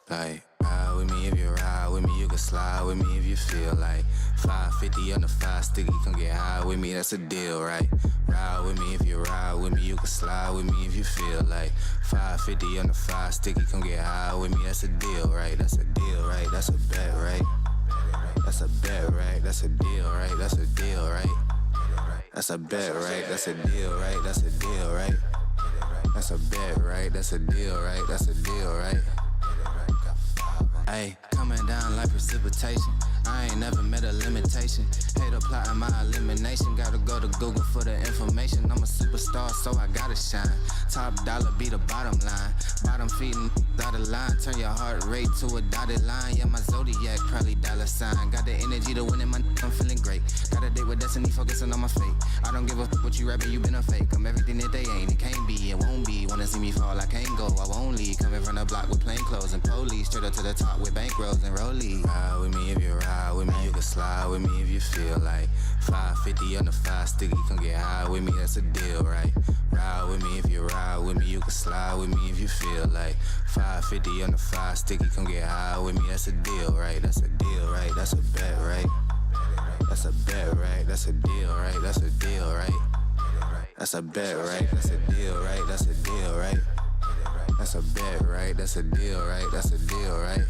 Like, ride with me if you ride with me, you can slide with me if you feel like 550 on the 5 sticky, come get high with me, that's a deal, right? Ride with me if you ride with me, you can slide with me if you feel like 550 on the 5 sticky, come get high with me, that's a deal, right? That's a deal, right? That's a bet, right? That's a bet, right? That's a deal, right? That's a deal, right? That's a bet, right? That's a deal, right? That's a deal, right? That's a bet, right? That's a deal, right? That's a deal, right? Ayy, coming down like precipitation. I ain't never met a limitation. Hate applying my elimination. Gotta go to Google for the information. I'm a superstar, so I gotta shine. Top dollar be the bottom line. Bottom feeding dotted line. Turn your heart rate to a dotted line. Yeah, my zodiac probably dollar sign. Got the energy to win in my I'm feeling great. Got a date with destiny, focusing on my fate. I don't give a fuck what you rapping, you been a fake. I'm everything that they ain't, it can't be, it won't be. Wanna see me fall, I can't go, I won't leave. Coming from the block with plain clothes and police. Straight up to the top with bankrolls and rollies. Ride with me if you ride with me, you can slide with me if you feel like 550 on the 5 sticky, come get high with me, that's a deal, right? Ride with me if you ride with me, you can slide with me if you feel like 550 on the 5 sticky, come get high with me, that's a deal, right? That's a deal, right? That's a bet, right? That's a bet, right? That's a deal, right? That's a deal, right? That's a bet, right? That's a deal, right? That's a deal, right? That's a bet, right? That's a deal, right? That's a deal, right?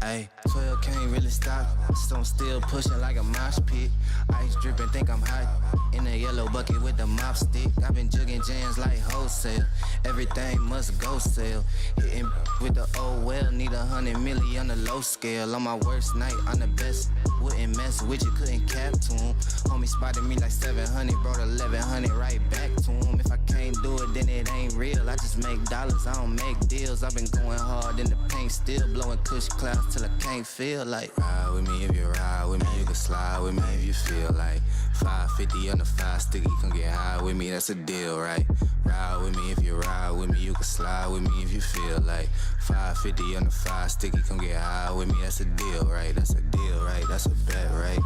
Ayy, 12 can't really stop, so I'm still pushing like a mosh pit. Ice dripping, think I'm hot. In a yellow bucket with the mop stick. I've been jugging jams like wholesale. Everything must go sell. Hitting with the old well, need 100 milli on the low scale. On my worst night, I'm the best. Wouldn't mess with you, couldn't cap to him. Homie spotted me like 700, brought 1100 right back to him. If I can't do it, then it ain't real. I just make dollars, I don't make deals. I've been going hard in the paint, still blowing kush clouds till I can't feel like. Ride with me if you ride with me, you can slide with me if you feel like 550 on the 5 sticky, come get high with me, that's a deal, right? Ride with me if you ride with me, you can slide with me if you feel like 550 on the 5 sticky, come get high with me, that's a deal, right? That's a deal, right? That's a bet, right?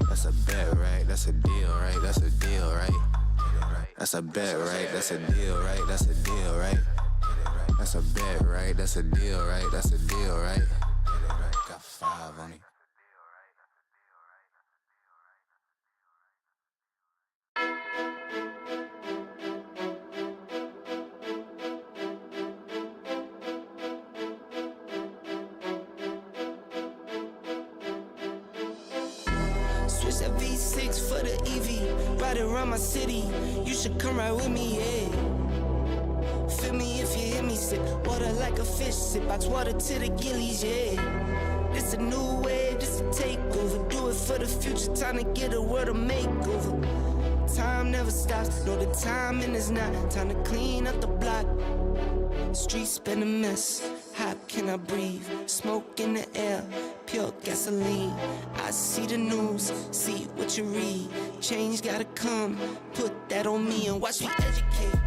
That's a bet, right? That's a deal, right? That's a deal, right? That's a bet, right? That's a deal, right? That's a deal, right? That's a bet, right? That's a deal, right? That's a deal, right? Got 5 on it. Switch that V6 for the EV, ride it around my city. You should come ride with me, yeah. Feel me if you hear me sip water like a fish, sip box water to the gillies, yeah. This a new wave, this a takeover. Do it for the future, time to get a world a makeover. Time never stops, no the timing is not. Time to clean up the block. Streets been a mess, how can I breathe? Smoke in the air, pure gasoline. I see the news, see what you read. Change gotta come, put that on me and watch me educate.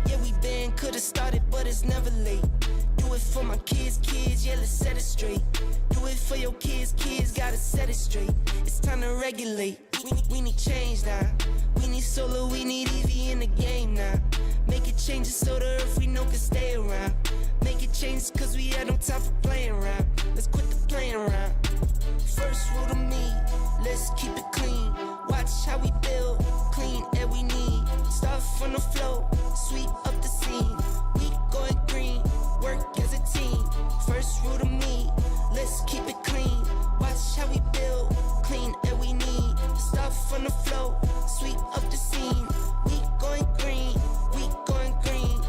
Yeah, we been, could've started, but it's never late. Do it for my kids, yeah, let's set it straight. Do it for your kids, gotta set it straight. It's time to regulate, we need change now. We need solar, we need EV in the game now. Make it changes so the earth we know can stay around. Make it changes cause we had no time for playing around. Let's quit the playing around. First rule to me, let's keep it clean. Watch how we build, clean air we need. Start from the flow, sweep up the scene. We going green, work as a team. First rule to me, let's keep it clean. Watch how we build, clean air we need. Start from the flow, sweep up the scene. We going green, we going green.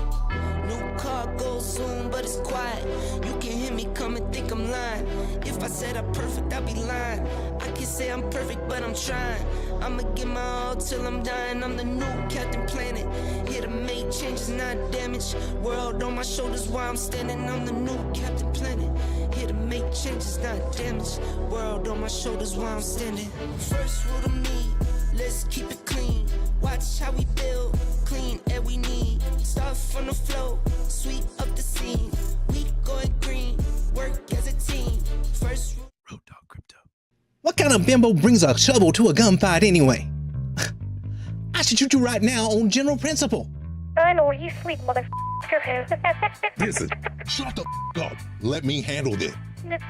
New car goes zoom, but it's quiet. You can hear me come and think I'm lying. If I said I'm perfect, I'd be lying. I can say I'm perfect, but I'm trying. I'ma give my all till I'm dying. I'm the new Captain Planet, here to make changes, not damage. World on my shoulders while I'm standing. I'm the new Captain Planet, here to make changes, not damage. World on my shoulders while I'm standing. First rule to me, let's keep it clean. Watch how we build, clean air we need. Start from the flow, sweep up the scene. We going green, work as a team. First rule. Road Dog Crypto. What kind of bimbo brings a shovel to a gunfight anyway? I should shoot you right now on general principle. I know where you sleep, mother. screw him. Listen, shut the up. Let me handle this. Nip,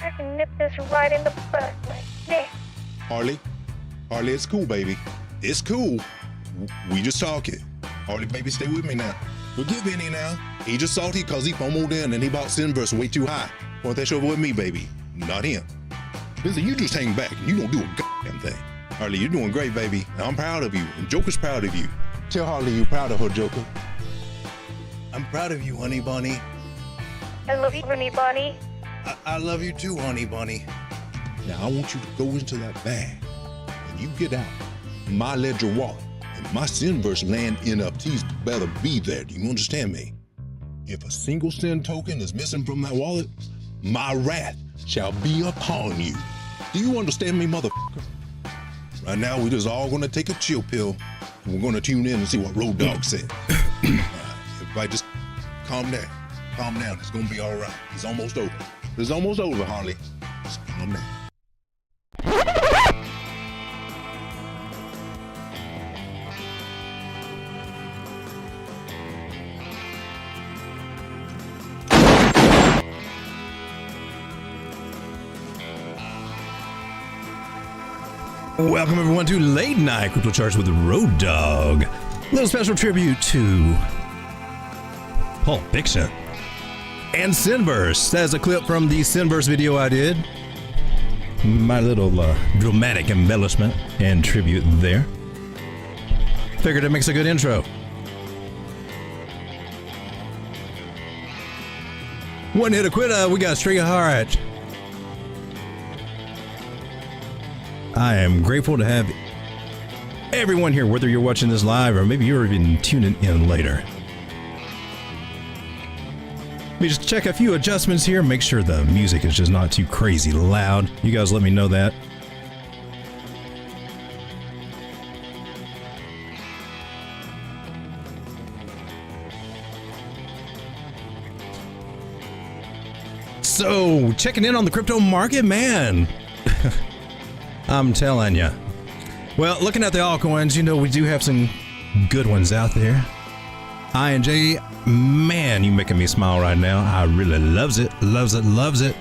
I can nip this right in the butt. Like, yeah. Harley, it's cool, baby. It's cool. We just talking. Harley, baby, stay with me now. Forgive Vinny now. He just salty because he FOMO'd in and he bought Sinverse way too high. Want that over with me, baby, not him. Vincent, you just hang back and you don't do a goddamn thing. Harley, you're doing great, baby. I'm proud of you, and Joker's proud of you. Tell Harley you're proud of her, Joker. I'm proud of you, honey bunny. I love you, honey bunny. I love you too, honey bunny. Now, I want you to go into that bag and you get out my ledger wallet and my Sinverse land NFTs better be there. Do you understand me? If a single Sin token is missing from that wallet, my wrath shall be upon you. Do you understand me, motherfucker? Right now, we're just all gonna take a chill pill and we're gonna tune in and see what Road Dogg said. Everybody just calm down. Calm down. It's gonna be all right. It's almost over. It's almost over, Harley. Just calm down. Welcome everyone to Late Night Crypto Charts with Road Dogg. A little special tribute to Pulp Fiction and Sinverse. That is a clip from the Sinverse video I did. My little dramatic embellishment and tribute there. Figured it makes a good intro. One hit a quitter, we got String of Heart. I am grateful to have everyone here, whether you're watching this live or maybe you're even tuning in later. Let me just check a few adjustments here, make sure the music is just not too crazy loud. You guys let me know that. So, checking in on the crypto market, man. I'm telling you. Well, looking at the altcoins, you know, we do have some good ones out there. INJ, man, you making me smile right now. I really loves it. Loves it, loves it.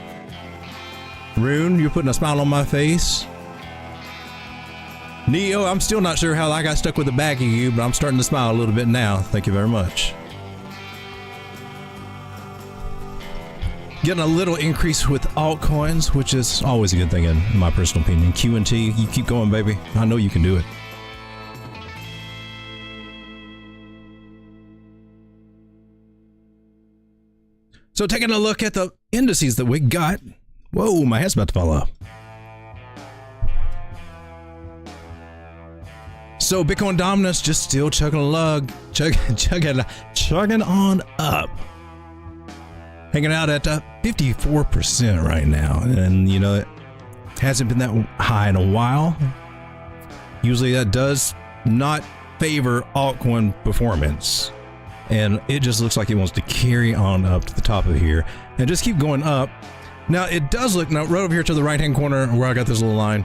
Rune, you're putting a smile on my face. Neo, I'm still not sure how I got stuck with the back of you, but I'm starting to smile a little bit now. Thank you very much. Getting a little increase with altcoins, which is always a good thing in my personal opinion. Q&T, you keep going, baby. I know you can do it. So taking a look at the indices that we got. Whoa, my head's about to fall off. So Bitcoin dominance just still chugging on up. Hanging out at 54% right now. And, you know, it hasn't been that high in a while. Usually that does not favor altcoin performance. And it just looks like it wants to carry on up to the top of here and just keep going up. Now, it does look, now right over here to the right-hand corner where I got this little line,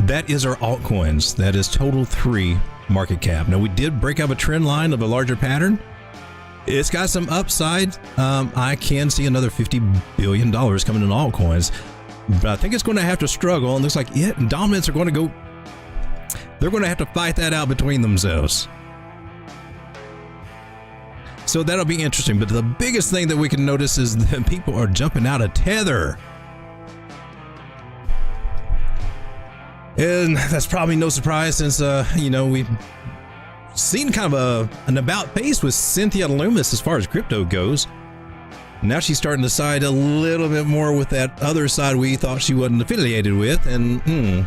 that is our altcoins. That is total 3 market cap. Now, we did break up a trend line of a larger pattern. It's got some upside. I can see another $50 billion coming in altcoins, but I think it's going to have to struggle. And looks like it and dominance are going to go. They're going to have to fight that out between themselves. So that'll be interesting. But the biggest thing that we can notice is that people are jumping out of Tether. And that's probably no surprise since, you know, we've seen kind of an about face with Cynthia Loomis as far as crypto goes. Now she's starting to side a little bit more with that other side we thought she wasn't affiliated with, and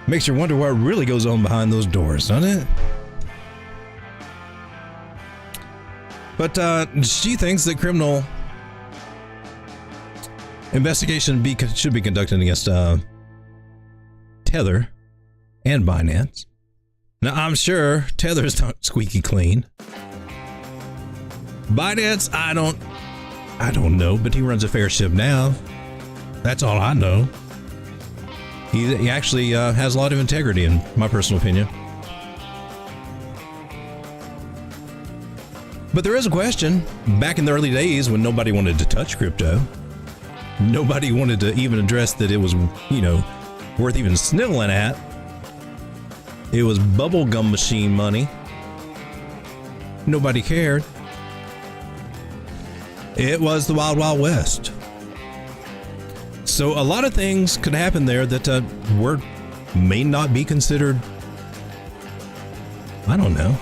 makes you wonder what really goes on behind those doors, doesn't it? But she thinks that criminal investigation should be conducted against Tether and Binance. Now, I'm sure Tether's not squeaky clean. Binance, I don't know, but he runs a fair ship now. That's all I know. He actually has a lot of integrity, in my personal opinion. But there is a question. Back in the early days when nobody wanted to touch crypto, nobody wanted to even address that it was, worth even sniveling at. It was bubblegum machine money. Nobody cared. It was the Wild Wild West. So a lot of things could happen there that may not be considered, I don't know,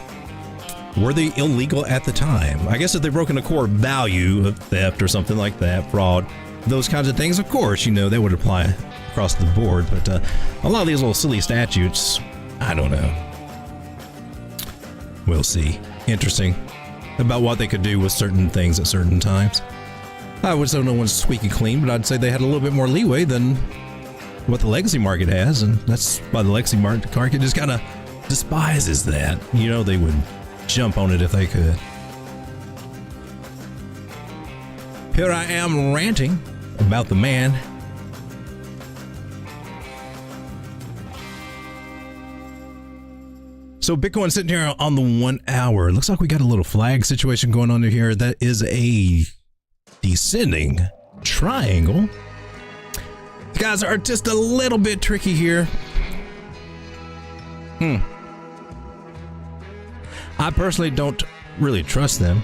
were they illegal at the time? I guess if they've broken a core value of theft or something like that, fraud, those kinds of things, of course, that would apply across the board. But a lot of these little silly statutes, I don't know. We'll see. Interesting about what they could do with certain things at certain times. I would say no one's squeaky clean, but I'd say they had a little bit more leeway than what the legacy market has, and that's why the legacy market just kind of despises that. They would jump on it if they could. Here I am ranting about the man. So Bitcoin sitting here on the 1 hour. Looks like we got a little flag situation going on here. That is a descending triangle. The guys are just a little bit tricky here. I personally don't really trust them.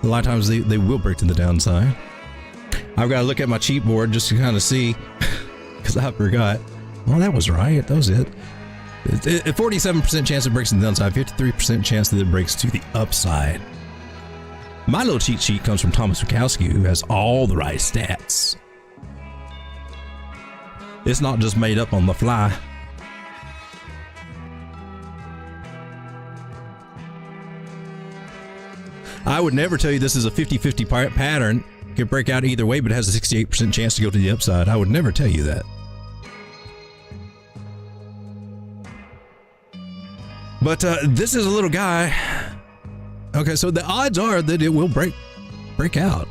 A lot of times they will break to the downside. I've got to look at my cheat board just to kind of see, because I forgot. Well, that was right. That was it. A 47% chance it breaks to the downside, 53% chance that it breaks to the upside. My little cheat sheet comes from Thomas Wachowski, who has all the right stats. It's not just made up on the fly. I would never tell you this is a 50-50 pattern. It could break out either way, but it has a 68% chance to go to the upside. I would never tell you that. But this is a little guy. Okay, so the odds are that it will break out.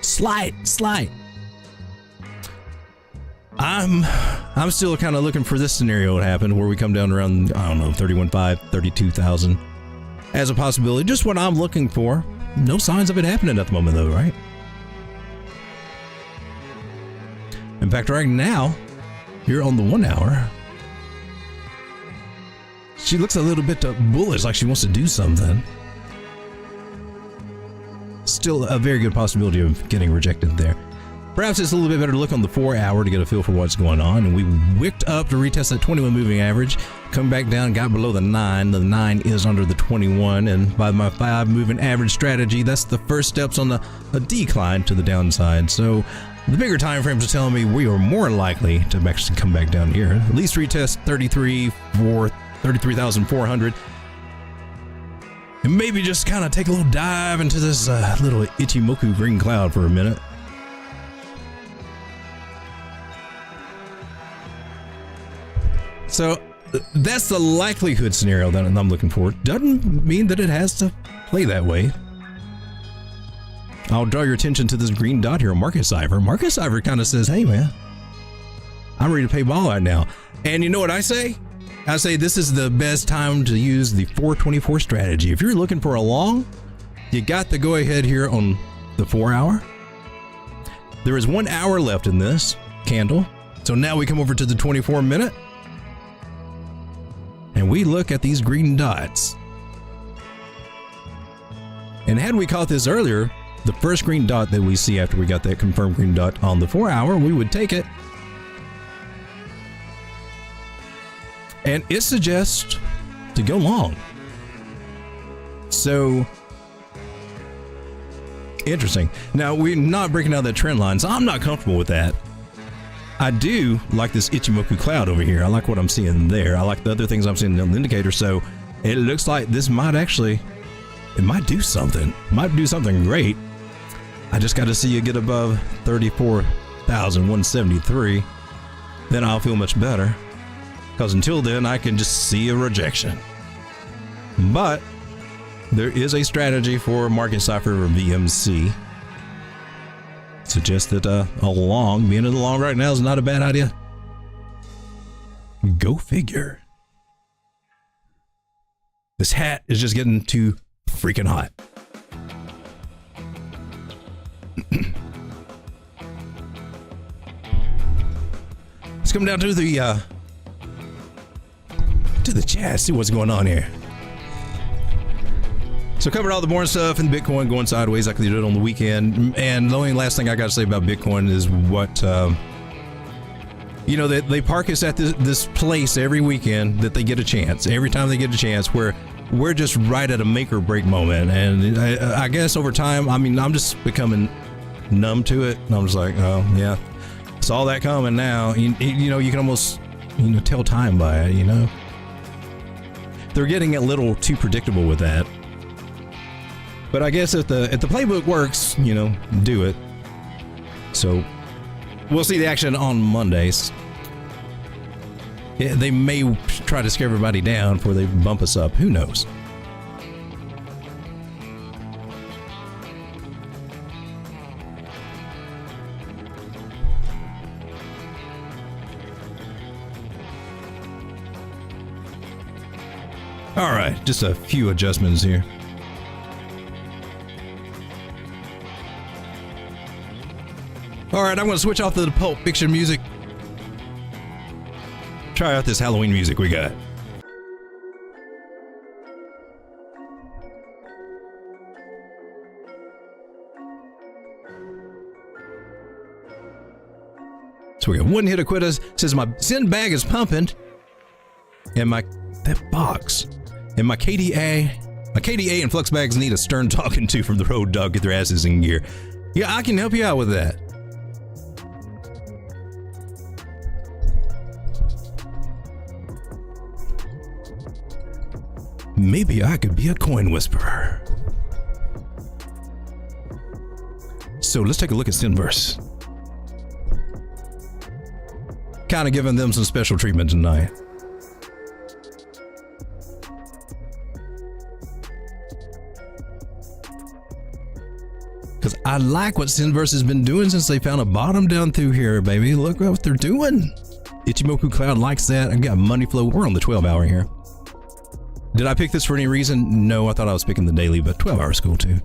Slight. I'm still kind of looking for this scenario to happen where we come down around, I don't know, 31.5, 32,000 as a possibility. Just what I'm looking for. No signs of it happening at the moment though, right? In fact, right now, here on the 1 hour, she looks a little bit bullish, like she wants to do something. Still a very good possibility of getting rejected there. Perhaps it's a little bit better to look on the 4 hour to get a feel for what's going on. And we wicked up to retest that 21 moving average, come back down, got below the 9. The 9 is under the 21. And by my 5 moving average strategy, that's the first steps on a decline to the downside. So the bigger time frames are telling me we are more likely to actually come back down here. At least retest 33,400. And maybe just kind of take a little dive into this little Ichimoku green cloud for a minute. So that's the likelihood scenario that I'm looking for. Doesn't mean that it has to play that way. I'll draw your attention to this green dot here, Market Cipher. Market Cipher kind of says, hey man, I'm ready to pay ball right now. And you know what I say? I say this is the best time to use the 424 strategy. If you're looking for a long, you got to go ahead here on the 4 hour. There is 1 hour left in this candle. So now we come over to the 24 minute. And we look at these green dots. And had we caught this earlier, the first green dot that we see after we got that confirmed green dot on the 4 hour, we would take it. And it suggests to go long. So interesting. Now we're not breaking out that trend line, so I'm not comfortable with that. I do like this Ichimoku cloud over here. I like what I'm seeing there. I like the other things I'm seeing on the indicator. So it looks like this might actually, it might do something. It might do something great. I just got to see it get above 34,173. Then I'll feel much better. Because until then, I can just see a rejection. But there is a strategy for Market Cipher or VMC. Suggest that a long, being in the long right now is not a bad idea. Go figure. This hat is just getting too freaking hot. Let's come down to the chat, see what's going on here. So covered all the boring stuff and Bitcoin going sideways like they did on the weekend. And the only last thing I got to say about Bitcoin is what, you know, they park us at this place every weekend that they get a chance. Every time they get a chance, where we're just right at a make or break moment. And I guess over time, I mean, I'm just becoming numb to it. And I'm just like, oh yeah, it's all that coming now. You know, you can almost, you know, tell time by it, you know. They're getting a little too predictable with that. But I guess if the playbook works, you know, do it. So we'll see the action on Mondays. Yeah, they may try to scare everybody down before they bump us up. Who knows? All right, just a few adjustments here. All right, I'm going to switch off to the Pulp Fiction music. Try out this Halloween music we got. So we got one hit of quitters. Says my sin bag is pumping, and that box, and my KDA and Flux bags need a stern talking to from the road dog. Get their asses in gear. Yeah, I can help you out with that. Maybe I could be a coin whisperer. So let's take a look at Sinverse. Kind of giving them some special treatment tonight. Because I like what Sinverse has been doing since they found a bottom down through here, baby. Look what they're doing. Ichimoku Cloud likes that. I got money flow. We're on the 12 hour here. Did I pick this for any reason? No, I thought I was picking the daily, but 12 hours cool too.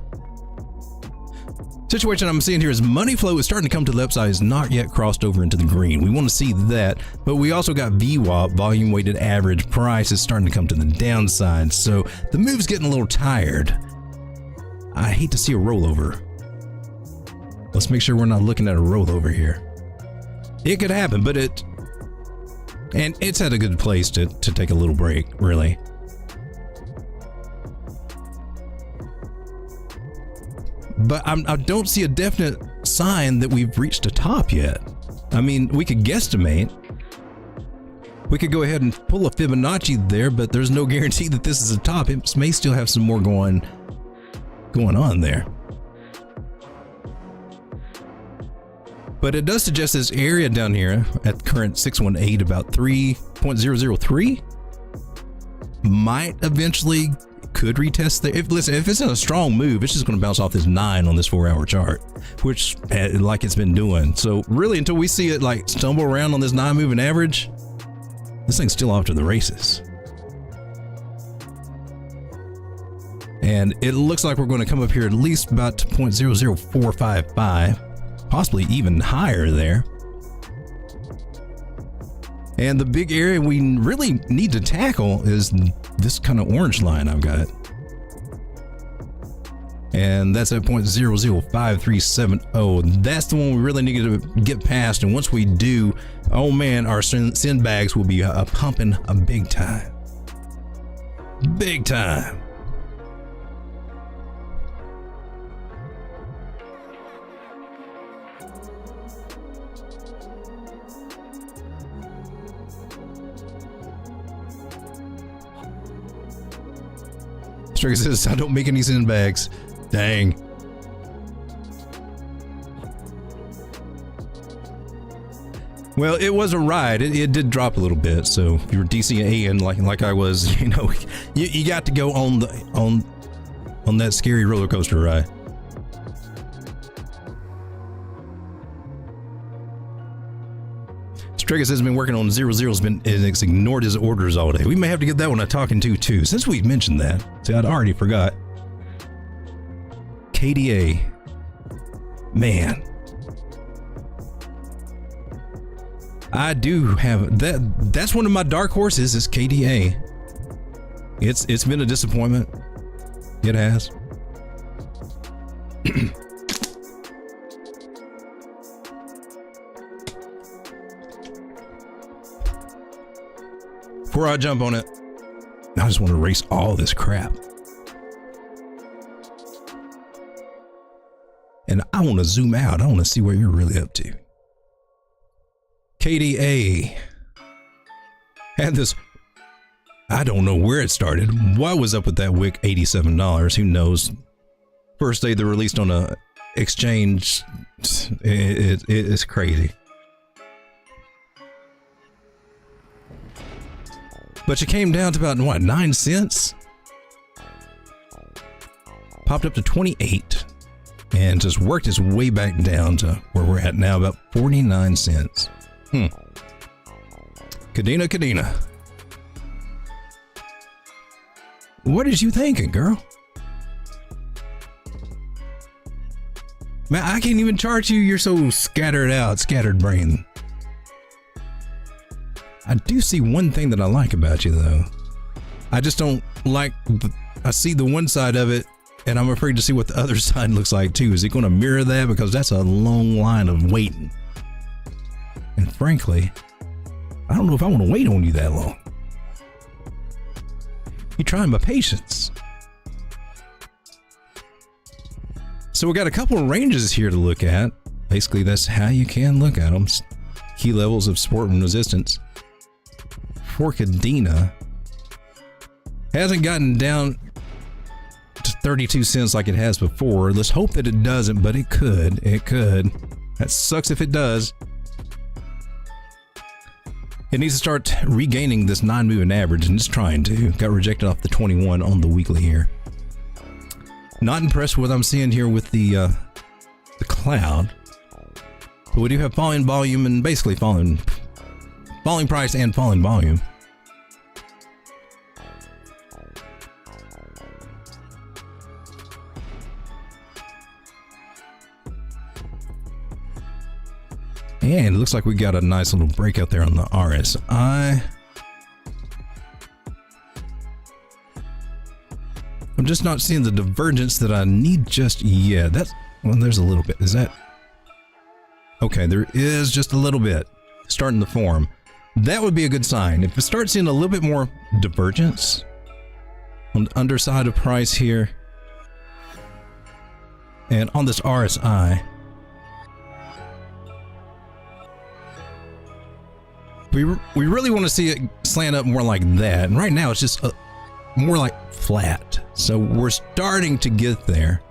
Situation I'm seeing here is money flow is starting to come to the upside. It's not yet crossed over into the green. We want to see that, but we also got VWAP, volume weighted average price, is starting to come to the downside. So the move's getting a little tired. I hate to see a rollover. Let's make sure we're not looking at a rollover here. It could happen, but it's at a good place to take a little break, really. But I don't see a definite sign that we've reached a top yet. I mean, we could guesstimate. We could go ahead and pull a Fibonacci there, but there's no guarantee that this is a top. It may still have some more going on there. But it does suggest this area down here at current 618, about 3.003, might eventually could retest there. If it's in a strong move, it's just going to bounce off this 9 on this 4 hour chart, which like it's been doing. So really, until we see it like stumble around on this 9 moving average, this thing's still off to the races. And it looks like we're going to come up here at least about to 0.00455, possibly even higher there. And the big area we really need to tackle is this kind of orange line I've got. And that's at 0.005370. That's the one we really need to get past. And once we do, oh man, our sin bags will be pumping a big time. Big time. Striker says, I don't make any sin bags. Dang. Well, it was a ride. It did drop a little bit. So if you were DCAing like I was, you know, you got to go on that scary roller coaster ride. Striker says, been working on 00's and it's ignored his orders all day. We may have to get that one a talking to too, since we've mentioned that. See, I'd already forgot. KDA. Man. I do have that. That's one of my dark horses is KDA. It's been a disappointment. It has. Before I jump on it, I just want to erase all this crap. And I want to zoom out. I want to see what you're really up to. KDA had this, I don't know where it started. What was up with that wick $87? Who knows? First day they released on a exchange. It's crazy. But it came down to about, what, 9 cents? Popped up to 28 and just worked its way back down to where we're at now, about 49 cents. Kadena. What is you thinking, girl? Man, I can't even chart you. You're so scattered brain. I do see one thing that I like about you, though. I just don't like, I see the one side of it, and I'm afraid to see what the other side looks like, too. Is it going to mirror that? Because that's a long line of waiting. And frankly, I don't know if I want to wait on you that long. You're trying my patience. So we got a couple of ranges here to look at. Basically, that's how you can look at them. Key levels of support and resistance. For Kadena, hasn't gotten down to 32 cents like it has before. Let's hope that it doesn't, but it could. It could. That sucks if it does. It needs to start regaining this 9 moving average, and it's trying to. Got rejected off the 21 on the weekly here. Not impressed with what I'm seeing here with the cloud. But we do have falling volume and basically falling price and falling volume. And it looks like we got a nice little breakout there on the RSI. I'm just not seeing the divergence that I need just yet. That's, well, there's a little bit. Is that? Okay, there is just a little bit starting to form. That would be a good sign. If we start seeing a little bit more divergence on the underside of price here and on this RSI, we really want to see it slant up more like that. And right now it's just more like flat. So we're starting to get there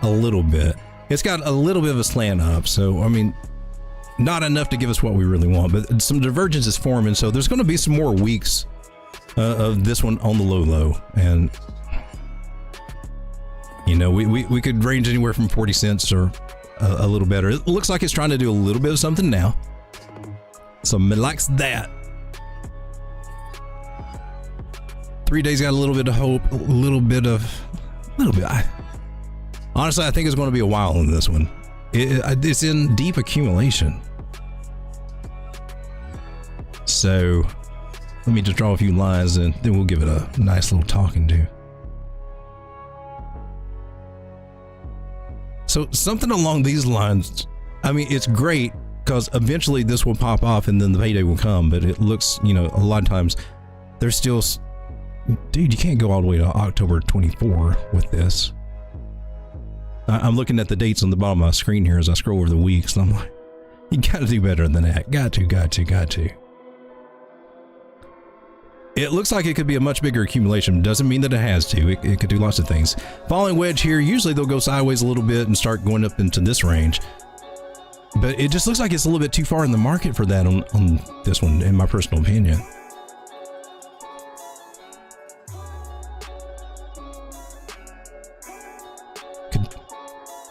a little bit. It's got a little bit of a slant up. So, I mean, not enough to give us what we really want, but some divergence is forming. So there's going to be some more weeks of this one on the low. And, you know, we could range anywhere from 40 cents or a little better. It looks like it's trying to do a little bit of something now. So me likes that. 3 days got a little bit of hope, a little bit. Honestly, I think it's going to be a while in this one. It's in deep accumulation. So let me just draw a few lines and then we'll give it a nice little talking to. So something along these lines, I mean, it's great because eventually this will pop off and then the payday will come. But it looks, you know, a lot of times there's still, dude, you can't go all the way to October 24 with this. I'm looking at the dates on the bottom of my screen here as I scroll over the weeks. And I'm like, you got to do better than that. Got to. It looks like it could be a much bigger accumulation. Doesn't mean that it has to. It could do lots of things. Falling wedge here, usually they'll go sideways a little bit and start going up into this range. But it just looks like it's a little bit too far in the market for that on this one, in my personal opinion.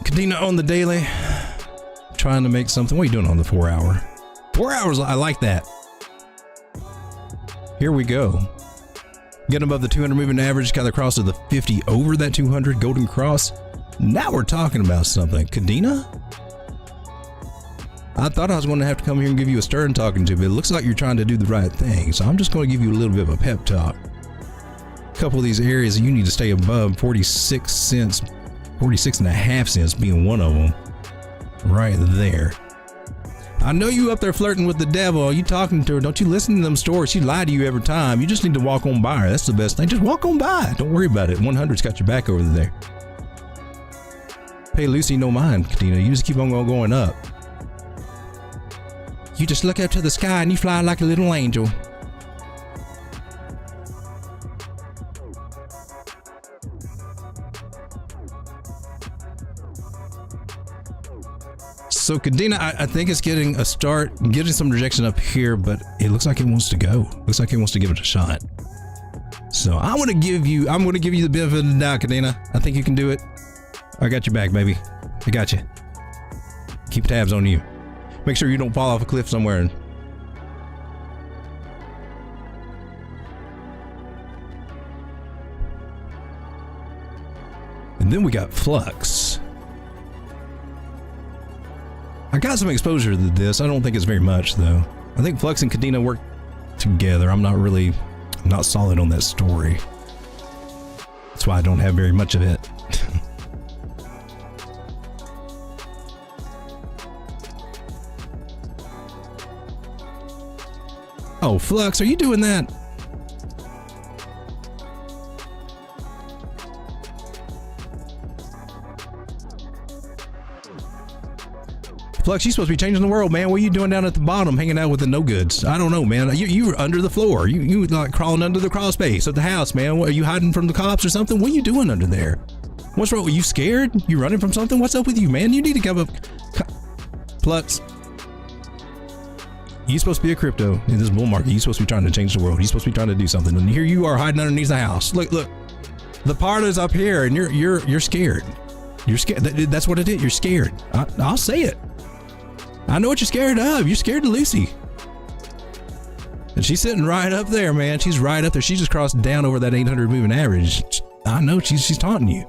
Kadena on the daily, trying to make something. What are you doing on the 4 hour? 4 hours, I like that. Here we go. Getting above the 200 moving average, got the cross to the 50 over that 200 golden cross. Now we're talking about something. Kadena? I thought I was going to have to come here and give you a stern talking to, but it looks like you're trying to do the right thing. So I'm just going to give you a little bit of a pep talk. A couple of these areas you need to stay above 46 cents, 46.5 cents being one of them. Right there. I know you up there flirting with the devil. You talking to her. Don't you listen to them stories. She lied to you every time. You just need to walk on by her. That's the best thing. Just walk on by. Don't worry about it. 100's got your back over there. Pay Lucy no mind, Kadena. You just keep on going up. You just look up to the sky and you fly like a little angel. So Kadena, I think it's getting a start, getting some rejection up here, but it looks like it wants to go. Looks like it wants to give it a shot. So I'm gonna give you the benefit of the doubt, Kadena. I think you can do it. I got your back, baby. I got you. Keep tabs on you. Make sure you don't fall off a cliff somewhere. And then we got Flux. I got some exposure to this. I don't think it's very much though. I think Flux and Kadena work together. I'm not solid on that story. That's why I don't have very much of it. Oh, Flux, are you doing that? Flux, you supposed to be changing the world, man. What are you doing down at the bottom, hanging out with the no-goods? I don't know, man. You were under the floor. You like crawling under the crawl space of the house, man. What, are you hiding from the cops or something? What are you doing under there? What's wrong? Are you scared? You running from something? What's up with you, man? You need to come up. Flux. You're supposed to be a crypto in this bull market. You're supposed to be trying to change the world. You're supposed to be trying to do something. And here you are hiding underneath the house. Look. The part is up here and you're scared. You're scared. That's what it is. You're scared. I'll say it. I know what you're scared of. You're scared of Lucy. And she's sitting right up there, man. She's right up there. She just crossed down over that 800 moving average. I know she's taunting you.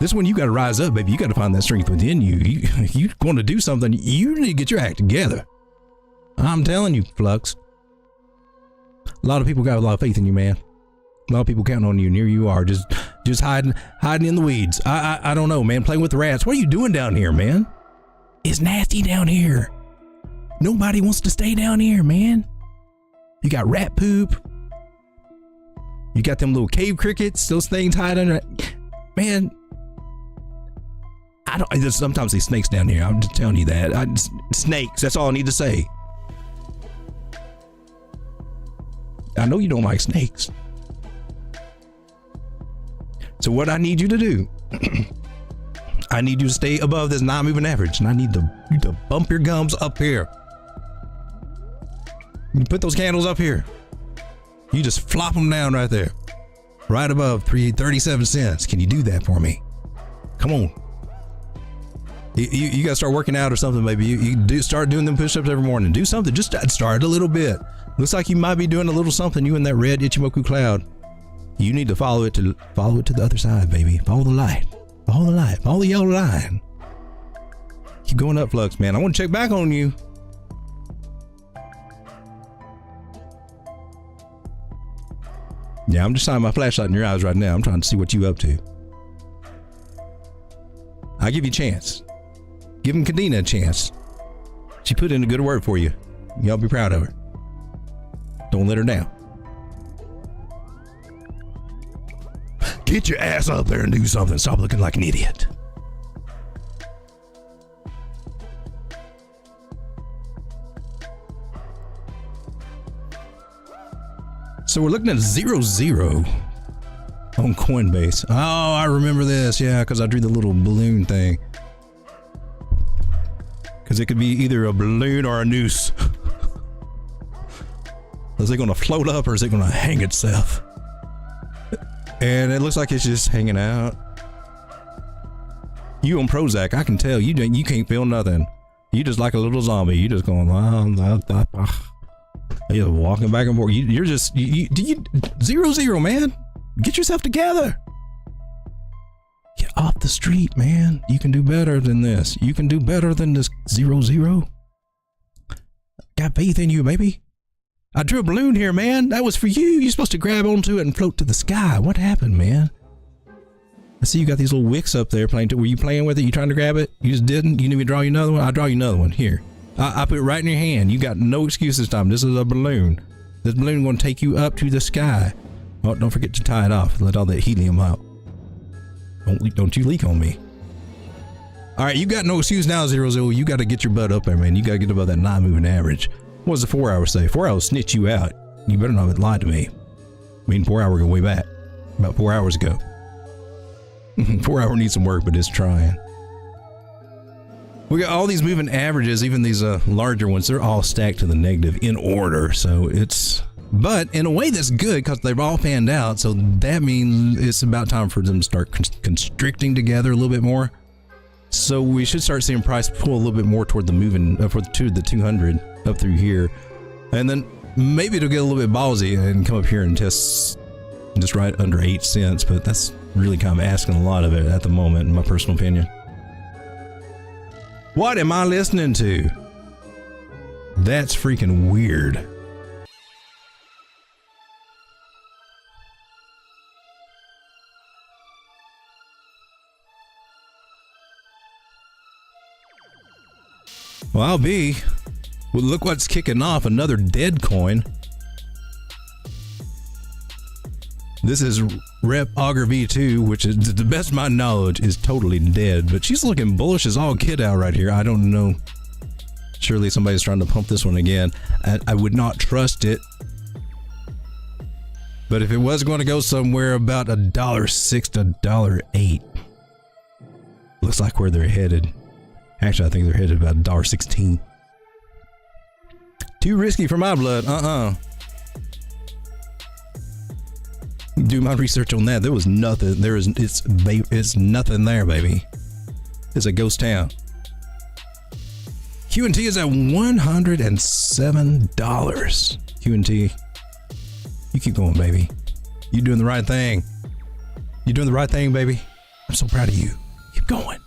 This one, you got to rise up, baby. You got to find that strength within you. You want to do something. You need to get your act together. I'm telling you, Flux. A lot of people got a lot of faith in you, man. A lot of people counting on you, and here you are, just hiding in the weeds. I don't know, man. Playing with the rats. What are you doing down here, man? It's nasty down here. Nobody wants to stay down here, man. You got rat poop. You got them little cave crickets. Those things hide under. Man, there's sometimes these snakes down here. I'm just telling you that. Snakes. That's all I need to say. I know you don't like snakes. So what I need you to do, I need you to stay above this non-moving average, and I need you to bump your gums up here. You put those candles up here. You just flop them down right there, right above 37 cents. Can you do that for me? Come on. You got to start working out or something, baby. You start doing them push-ups every morning. Do something. Just start a little bit. Looks like you might be doing a little something. You in that red Ichimoku cloud. You need to follow it to the other side, baby. Follow the light. Follow the light. Follow the yellow line. Keep going up, Flux, man. I want to check back on you. Yeah, I'm just shining my flashlight in your eyes right now. I'm trying to see what you up to. I'll give you a chance. Give him Kadena a chance. She put in a good word for you. Y'all be proud of her. Don't let her down. Get your ass up there and do something. Stop looking like an idiot. So we're looking at 0-0 on Coinbase. Oh, I remember this. Yeah, because I drew the little balloon thing. Because it could be either a balloon or a noose. Is it going to float up or is it going to hang itself? And it looks like it's just hanging out. You on Prozac, I can tell you can't feel nothing. You just like a little zombie. You just going, you're walking back and forth. You're just 0-0, man. Get yourself together. Yeah, off the street, man. You can do better than this. You can do better than this 0-0. Got faith in you, baby. I drew a balloon here, man. That was for you. You're supposed to grab onto it and float to the sky. What happened, man? I see you got these little wicks up there playing. Were you playing with it? You trying to grab it? You just didn't? You need me to draw you another one? I'll draw you another one. Here. I put it right in your hand. You got no excuse this time. This is a balloon. This balloon is going to take you up to the sky. Oh, don't forget to tie it off. Let all that helium out. Don't you leak on me. All right, you got no excuse now, 0-0. You got to get your butt up there, man. You got to get above that non-moving average. What does the 4 hour say? 4 hours snitch you out. You better not have lied to me. I mean, 4 hour go way back. About 4 hours ago. 4 hour needs some work, but it's trying. We got all these moving averages, even these larger ones. They're all stacked to the negative in order. So it's... But in a way that's good because they've all panned out. So that means it's about time for them to start constricting together a little bit more. So we should start seeing price pull a little bit more toward the moving for the 200 up through here. And then maybe it'll get a little bit ballsy and come up here and test just right under 8 cents. But that's really kind of asking a lot of it at the moment, in my personal opinion. What am I listening to? That's freaking weird. Well, I'll be. Well, look what's kicking off. Another dead coin. This is Rep Augur V2, which is, to the best of my knowledge, is totally dead. But she's looking bullish as all get out right here. I don't know. Surely somebody's trying to pump this one again. I would not trust it. But if it was going to go somewhere about $1.06 to $1.08, looks like where they're headed. Actually, I think they're headed about $1.16. Too risky for my blood. Do my research on that. There was nothing. It's nothing there, baby. It's a ghost town. Q&T is at $107. Q&T, you keep going, baby. You're doing the right thing. You're doing the right thing, baby. I'm so proud of you. Keep going.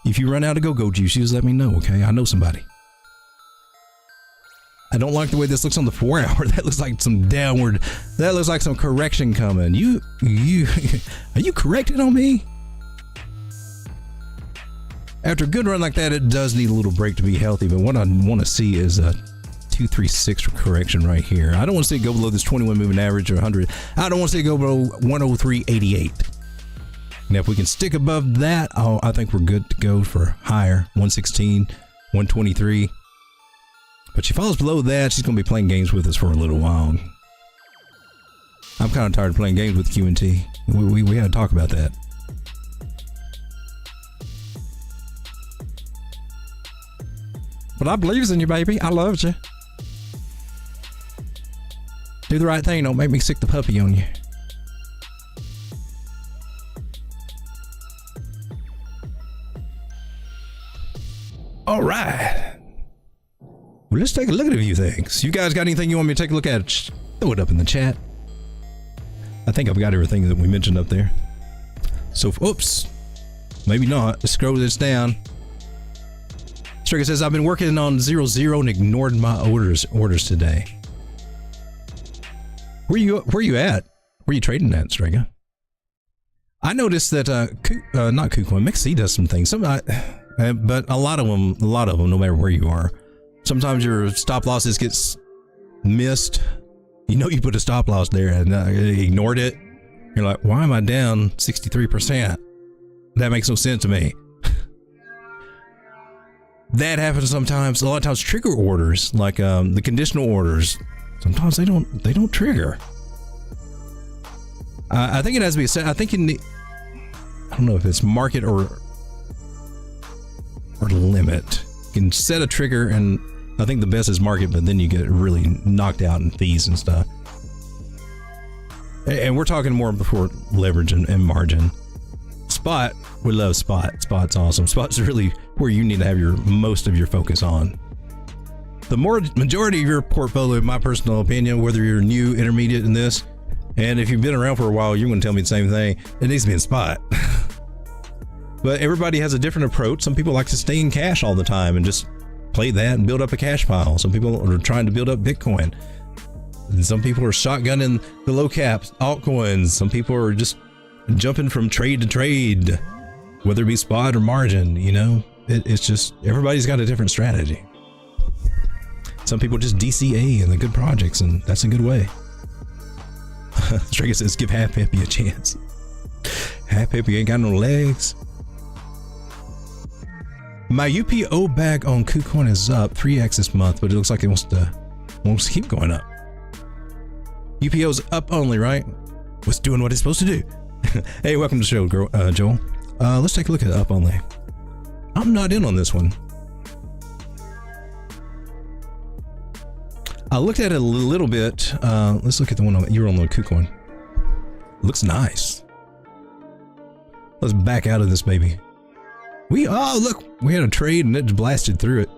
If you run out of go-go juice, you just let me know, okay? I know somebody. I don't like the way this looks on the 4 hour. That looks like some downward. That looks like some correction coming. You, are you corrected on me? After a good run like that, it does need a little break to be healthy. But what I want to see is a 236 correction right here. I don't want to see it go below this 21 moving average or 100. I don't want to see it go below 103.88. Now, if we can stick above that, I think we're good to go for higher. 116, 123. But she falls below that, she's going to be playing games with us for a little while. I'm kind of tired of playing games with Q&T. We had to talk about that. But I believes in you, baby. I loved you. Do the right thing. Don't make me sick the puppy on you. All right. Well, let's take a look at a few things. You guys got anything you want me to take a look at? Throw it up in the chat. I think I've got everything that we mentioned up there. So, oops. Maybe not. Let's scroll this down. Striga says, I've been working on 0-0 and ignored my orders today. Where you at? Where you trading at, Striga? I noticed that not KuCoin, MixC does some things. But a lot of them, no matter where you are. Sometimes your stop losses gets missed. You know you put a stop loss there and ignored it. You're like, why am I down 63%? That makes no sense to me. That happens sometimes. A lot of times trigger orders, like the conditional orders, sometimes they don't trigger. I think it has to be set. I think I don't know if it's market or limit. You can set a trigger, and I think the best is market, but then you get really knocked out in fees and stuff. And we're talking more before leverage and margin. Spot, we love Spot. Spot's awesome. Spot's really where you need to have most of your focus on. The majority of your portfolio, in my personal opinion, whether you're new, intermediate in this, And if you've been around for a while, you're going to tell me the same thing. It needs to be in spot. But everybody has a different approach. Some people like to stay in cash all the time and just play that and build up a cash pile. Some people are trying to build up Bitcoin. And some people are shotgunning the low caps, altcoins. Some people are just jumping from trade to trade, whether it be spot or margin. You know, it's just everybody's got a different strategy. Some people just DCA in the good projects, and that's a good way. Striga says, give Half Hippie a chance. Half Hippie ain't got no legs. My UPO bag on KuCoin is up 3x this month, but it looks like it wants to keep going up. UPO's up only, right? What's doing what it's supposed to do? Hey, welcome to the show, Joel. Let's take a look at up only. I'm not in on this one. I looked at it a little bit. Let's look at the one you're on the KuCoin. Looks nice. Let's back out of this baby. Oh look, we had a trade and it just blasted through it.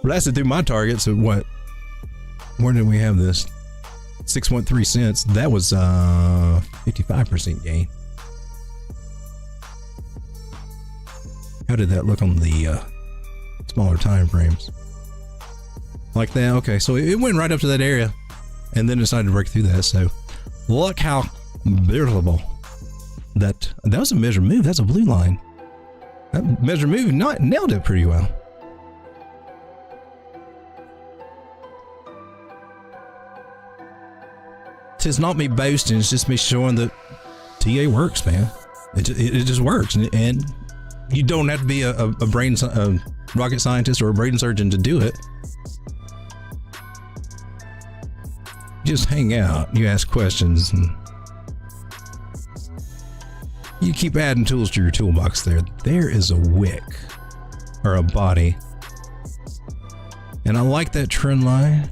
Blasted through my target. So what? Where did we have this? 6.3 cents. That was 55% gain. How did that look on the smaller time frames? Like that. Okay, so it went right up to that area and then decided to break through that. So look how beautiful. That was a measured move. That's a blue line. That measured move nailed it pretty well. It's not me boasting. It's just me showing that TA works, man. It just works, and you don't have to be a rocket scientist or a brain surgeon to do it. Just hang out. You ask questions and you keep adding tools to your toolbox there. There is a wick or a body. And I like that trend line.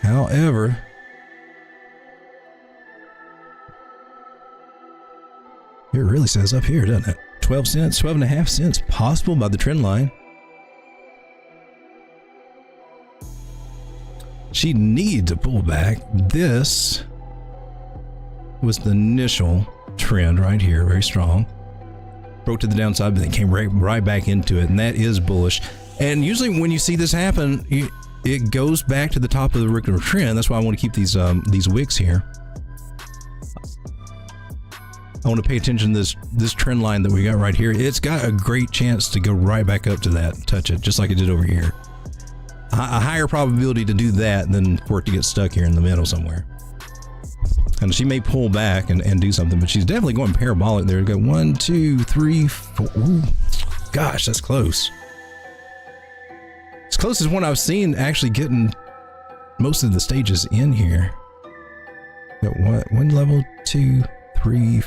However, it really says up here, doesn't it? 12 cents, 12.5 cents possible by the trend line. She needs to pull back. This was the initial trend right here, very strong. Broke to the downside, but then came right back into it, and that is bullish. And usually when you see this happen, it goes back to the top of the regular trend. That's why I want to keep these wicks here. I want to pay attention to this trend line that we got right here. It's got a great chance to go right back up to that and touch it, just like it did over here. A higher probability to do that than for it to get stuck here in the middle somewhere. And she may pull back and do something, but she's definitely going parabolic there. We've got 1, 2, 3, 4. Ooh, gosh, that's close. It's close as one I've seen actually getting most of the stages in here. Got one level, 2, 3.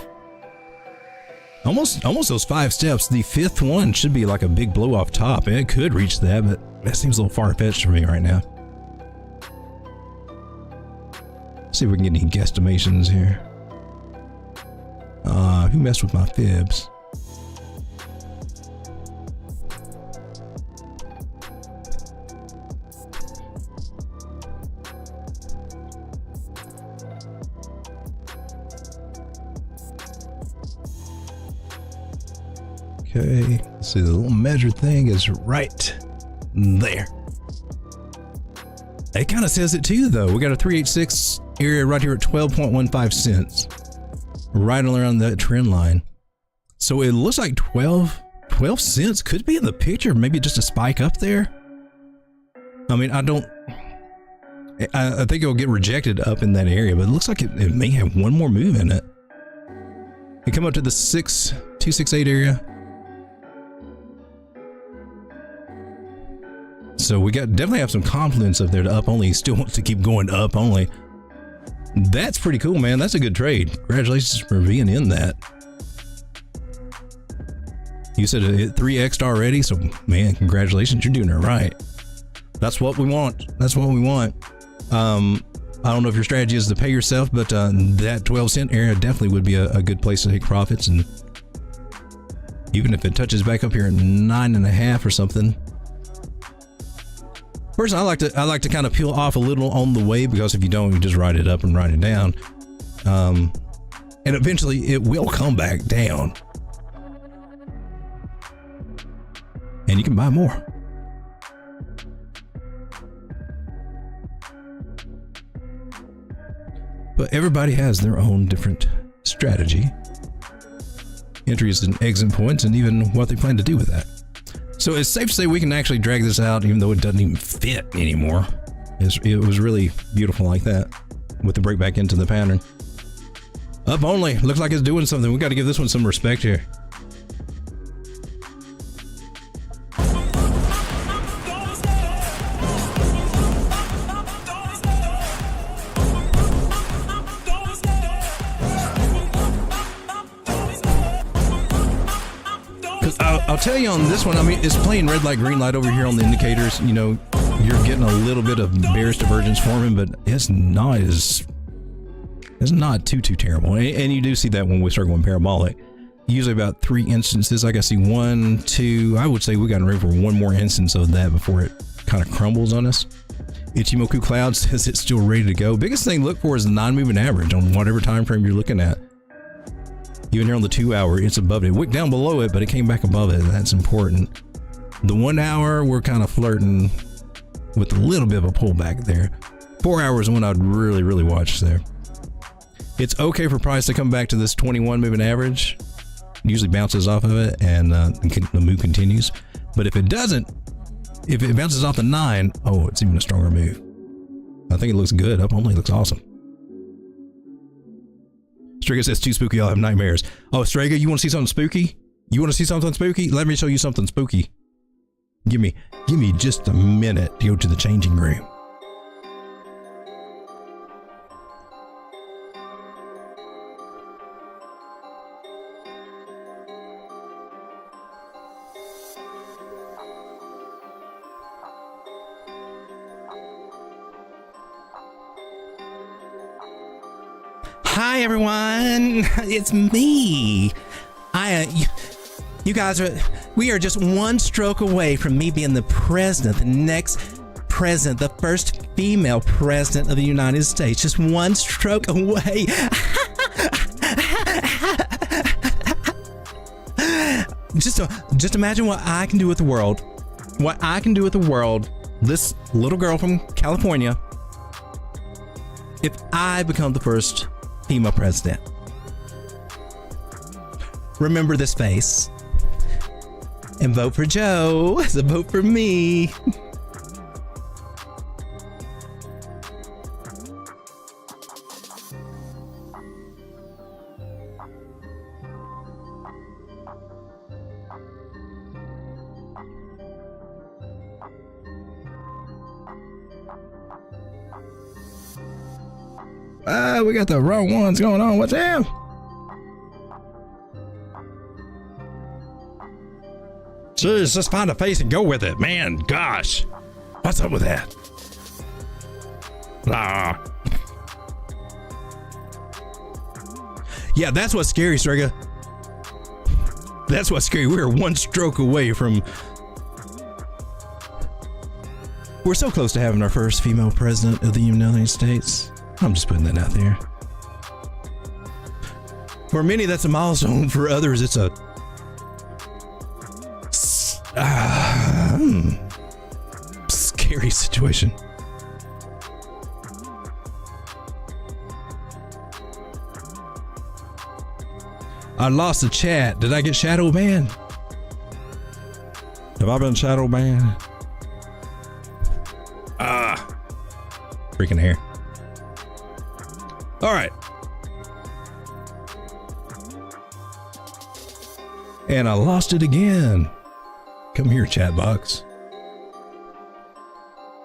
Almost those 5 steps. The 5th one should be like a big blow off top, and it could reach that, but that seems a little far-fetched for me right now. See if we can get any guesstimations here. Who messed with my fibs? Okay, let's see, the little measure thing is right there. It kind of says it too, though. We got a 386 area right here at 12.15 cents, right around that trend line. So it looks like 12 cents could be in the picture. Maybe just a spike up there. I mean, I think it'll get rejected up in that area, but it looks like it may have one more move in it. You come up to the 268 area. So we definitely have some confidence up there to up only. He still wants to keep going up only. That's pretty cool, man. That's a good trade. Congratulations for being in that. You said it 3x'd already, so man, congratulations. You're doing it right. That's what we want. That's what we want. I don't know if your strategy is to pay yourself, but that 12-cent area definitely would be a good place to take profits. And even if it touches back up here at 9.5 or something, Personally, I like to kind of peel off a little on the way, because if you don't, you just write it up and write it down. And eventually it will come back down. And you can buy more. But everybody has their own different strategy, entries and exit points, and even what they plan to do with that. So it's safe to say we can actually drag this out, even though it doesn't even fit anymore. It was really beautiful like that, with the break back into the pattern. Up only, looks like it's doing something. We got to give this one some respect here. I'll tell you on this one, I mean, it's playing red light, green light over here on the indicators. You know, you're getting a little bit of bearish divergence forming, but it's not too terrible. And you do see that when we start going parabolic. Usually about 3 instances. Like I see 1, 2. I would say we got ready for one more instance of that before it kind of crumbles on us. Ichimoku Cloud says it's still ready to go. Biggest thing to look for is the non-moving average on whatever time frame you're looking at. Even here on the 2 hour, it's above it. It wicked down below it, but it came back above it. That's important. The 1 hour, we're kind of flirting with a little bit of a pullback there. 4 hours is one I'd really watch there. It's okay for price to come back to this 21 moving average. It usually bounces off of it, and the move continues. But if it doesn't, if it bounces off the 9, oh, it's even a stronger move. I think it looks good. Up only looks awesome. Strega says too spooky, I'll have nightmares. Oh, Strega, you want to see something spooky? You want to see something spooky? Let me show you something spooky. Give me just a minute to go to the changing room. Hi everyone, it's me. You guys we are just one stroke away from me being the president, the next president, the first female president of the United States. Just one stroke away. Just imagine what I can do with the world. What I can do with the world. This little girl from California. If I become the first female president. Remember this face and vote for Joe. So vote for me. We got the wrong ones going on. What's that? Jeez, just find a face and go with it, man. Gosh, what's up with that? Ah. Yeah, that's what's scary, Strega. That's what's scary. We're one stroke away from. We're so close to having our first female president of the United States. I'm just putting that out there. For many, that's a milestone. For others, it's a scary situation. I lost the chat. Did I get shadow banned? Have I been shadow banned? Freaking hair. All right. And I lost it again. Come here, chat box.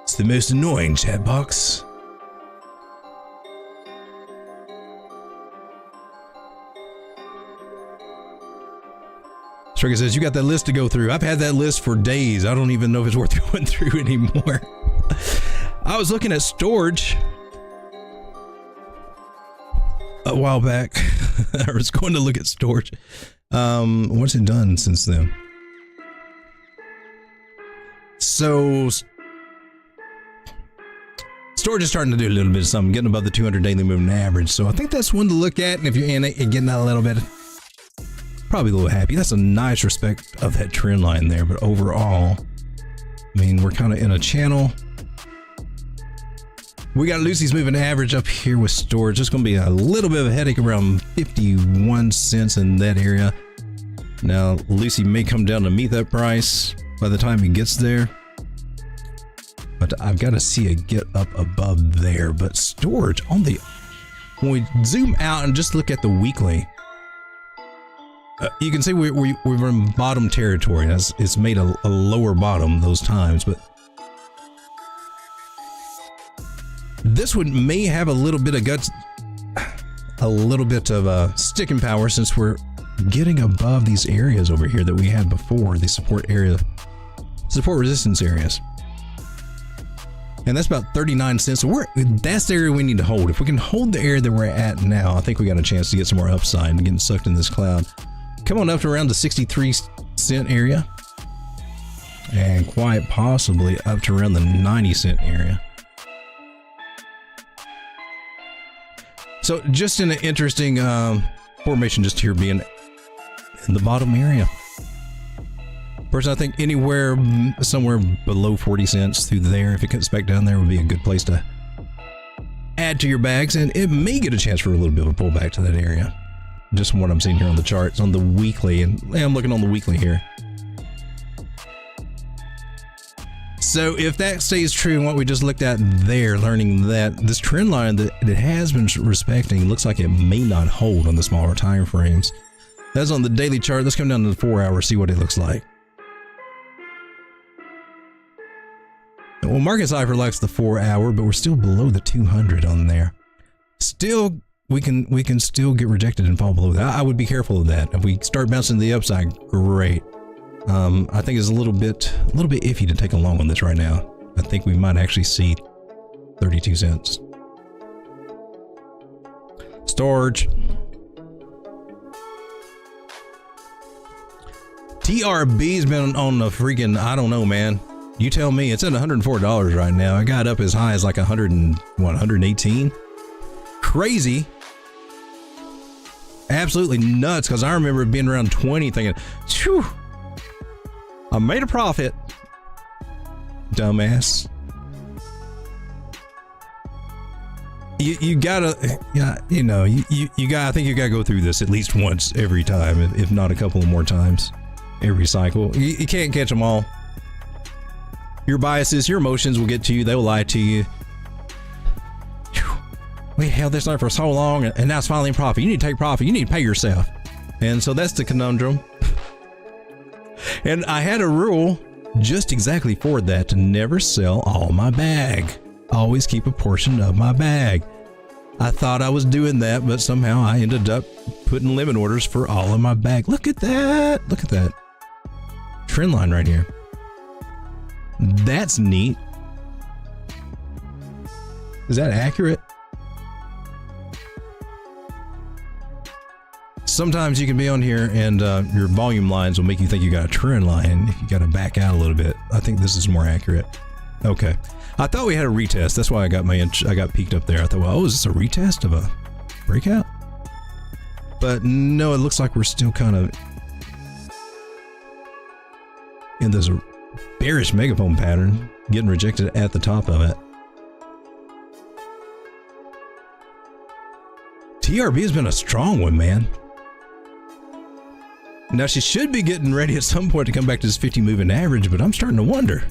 It's the most annoying chat box. Strega says, you got that list to go through. I've had that list for days. I don't even know if it's worth going through anymore. I was looking at storage a while back. I was going to look at storage. What's it done since then? So Storage is starting to do a little bit of something, getting above the 200 daily moving average. So I think that's one to look at. And if you're in it, you're getting out a little bit, probably a little happy. That's a nice respect of that trend line there. But overall, I mean, we're kind of in a channel. We got Lucy's moving average up here with storage. It's going to be a little bit of a headache around 51 cents in that area. Now, Lucy may come down to meet that price by the time he gets there. But I've got to see it get up above there. But storage on the, when we zoom out and just look at the weekly, you can see we're in bottom territory. It's made a lower bottom those times, but this one may have a little bit of guts, a little bit of sticking power, since we're getting above these areas over here that we had before, the support resistance areas. And that's about 39 cents. So that's the area we need to hold. If we can hold the area that we're at now, I think we got a chance to get some more upside and getting sucked in this cloud. Come on up to around the 63 cent area. And quite possibly up to around the 90 cent area. So just in an interesting formation just here being in the bottom area. Personally, I think anywhere somewhere below 40 cents through there, if it cuts back down there, would be a good place to add to your bags, and it may get a chance for a little bit of a pullback to that area. Just from what I'm seeing here on the charts, on the weekly, and I'm looking on the weekly here. So if that stays true in what we just looked at there, learning that this trend line that it has been respecting looks like it may not hold on the smaller time frames. That's on the daily chart. Let's come down to the 4 hour, see what it looks like. Well, Market Cipher likes the 4 hour, but we're still below the 200 on there. Still, we can still get rejected and fall below that. I would be careful of that. If we start bouncing to the upside, great. I think it's a little bit iffy to take a long on this right now. I think we might actually see 32 cents. Storage. TRB's been on the freaking, I don't know, man. You tell me. It's at $104 right now. I got up as high as like 118. Crazy. Absolutely nuts, because I remember it being around 20 thinking, phew, I made a profit. Dumbass. You gotta, yeah, you know, you got, I think you gotta go through this at least once every time, if not a couple more times every cycle. You can't catch them all. Your biases, your emotions will get to you. They will lie to you. Whew. We held this up for so long, and now it's finally in profit. You need to take profit. You need to pay yourself. And so that's the conundrum. And I had a rule just exactly for that, to never sell all my bag. Always keep a portion of my bag. I thought I was doing that, but somehow I ended up putting limit orders for all of my bag. Look at that. Look at that. Trend line right here. That's neat. Is that accurate? Sometimes you can be on here and your volume lines will make you think you got a trend line. You got to back out a little bit. I think this is more accurate. Okay. I thought we had a retest. That's why I got peaked up there. I thought, well, oh, is this a retest of a breakout? But no, it looks like we're still kind of in this bearish megaphone pattern, getting rejected at the top of it. TRB has been a strong one, man. Now she should be getting ready at some point to come back to this 50 moving average, but I'm starting to wonder.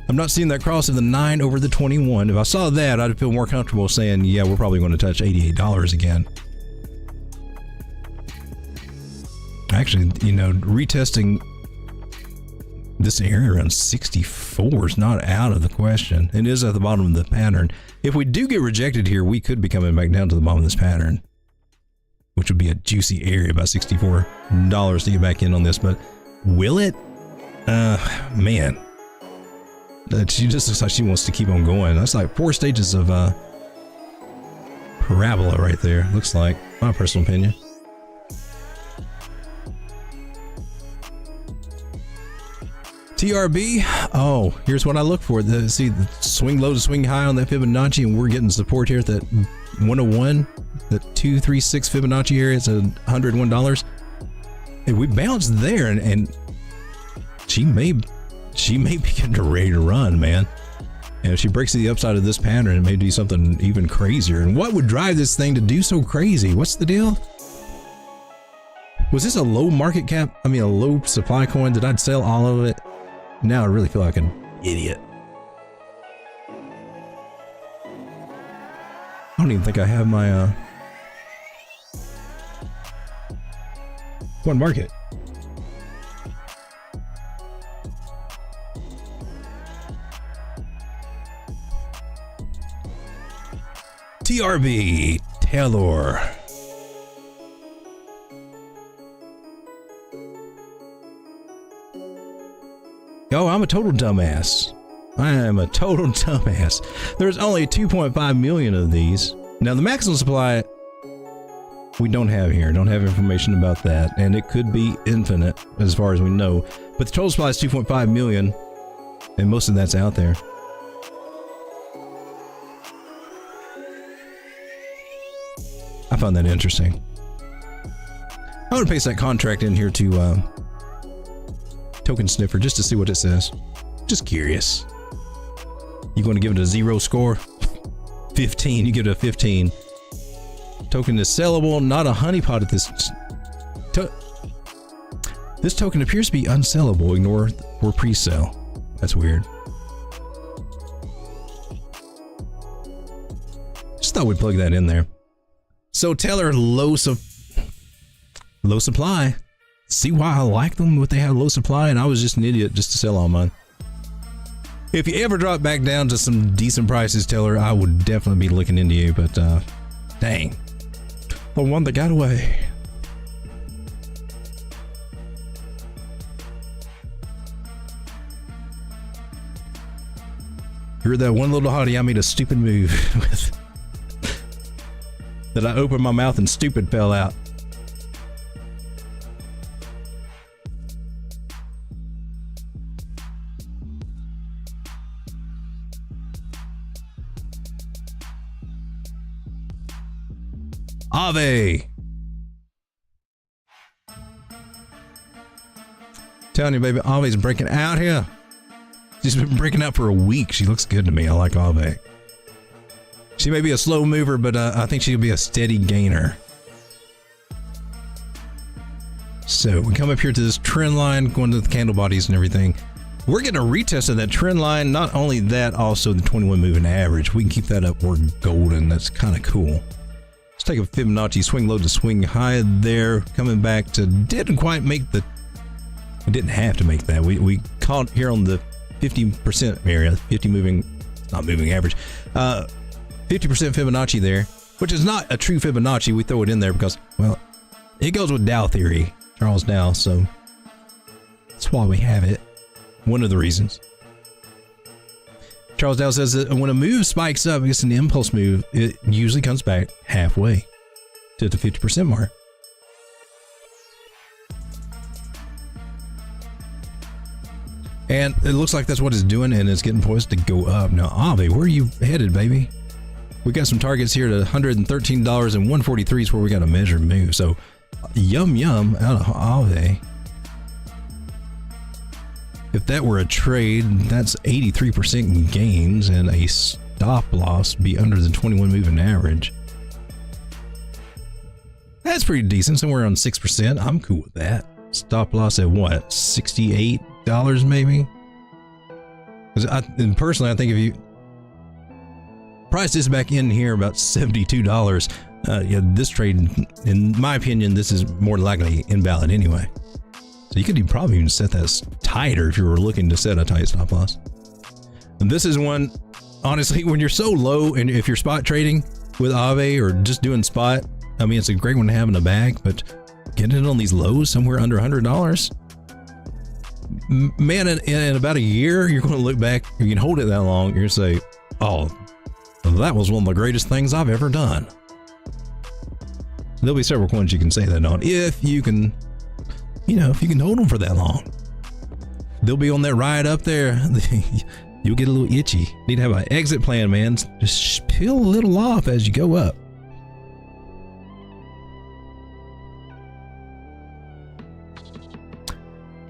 I'm not seeing that cross of the 9 over the 21. If I saw that, I'd feel more comfortable saying, yeah, we're probably going to touch $88 again. Actually, you know, retesting this area around 64 is not out of the question. It is at the bottom of the pattern. If we do get rejected here, we could be coming back down to the bottom of this pattern, which would be a juicy area, about $64 to get back in on this. But will it? Man. She just looks like she wants to keep on going. That's like 4 stages of parabola right there. Looks like, my personal opinion. TRB. Oh, here's what I look for. See the swing low to swing high on that Fibonacci, and we're getting support here at that 101, the 236 Fibonacci area. It's $101. And we bounced there, and she may be getting ready to run, man. And if she breaks to the upside of this pattern, it may do something even crazier. And what would drive this thing to do so crazy? What's the deal? Was this a low market cap? I mean, a low supply coin? Did I sell all of it? Now I really feel like an idiot. I don't even think I have my one market. TRB Taylor. Oh, I'm a total dumbass. I am a total dumbass. There's only 2.5 million of these. Now the maximum supply we don't have here. Don't have information about that, and it could be infinite as far as we know. But the total supply is 2.5 million, and most of that's out there. I found that interesting. I'm gonna paste that contract in here to Token Sniffer just to see what it says. Just curious. You going to give it a 0 score? 15. You give it a 15. Token is sellable, not a honeypot at this. This token appears to be unsellable. Ignore or pre-sale. That's weird. Just thought we'd plug that in there. So Taylor, low supply. See why I like them, what they have low supply, and I was just an idiot just to sell all mine. If you ever drop back down to some decent prices, Taylor, I would definitely be looking into you, but dang. The one that got away. You're that one little hottie I made a stupid move with. That I opened my mouth and stupid fell out. Ave. Telling you, baby, Ave's breaking out here. She's been breaking out for a week. She looks good to me. I like Ave. She may be a slow mover, but I think she'll be a steady gainer. So we come up here to this trend line, going to the candle bodies and everything. We're getting a retest of that trend line. Not only that, also the 21 moving average. We can keep that up. We're golden. That's kind of cool. Let's take a Fibonacci swing low to swing high there. Coming back to, didn't quite make the, we didn't have to make that. We caught here on the 50% area, 50 moving, not moving average, 50% Fibonacci there, which is not a true Fibonacci. We throw it in there because, well, it goes with Dow theory, Charles Dow, so that's why we have it. One of the reasons. Charles Dow says that when a move spikes up, it's an impulse move, it usually comes back halfway to the 50% mark. And it looks like that's what it's doing, and it's getting poised to go up. Now, Ave, where are you headed, baby? We got some targets here at $113 and 143 is where we got a measured move. So, yum yum out of Ave. If that were a trade, that's 83% gains, and a stop loss be under the 21 moving average. That's pretty decent, somewhere around 6%. I'm cool with that. Stop loss at what, $68 maybe? And personally, I think if you price this back in here about $72, yeah, this trade, in my opinion, this is more likely invalid anyway. So you could probably even set that tighter if you were looking to set a tight stop loss. And this is one, honestly, when you're so low, and if you're spot trading with Ave or just doing spot, I mean, it's a great one to have in a bag, but getting it on these lows somewhere under $100, man, in about a year, you're going to look back, you can hold it that long, you're going to say, oh, that was one of the greatest things I've ever done. There'll be several coins you can say that on, if you can, you know, if you can hold them for that long. they'll be on that ride up there. You'll get a little itchy. Need to have an exit plan, man. Just peel a little off as you go up.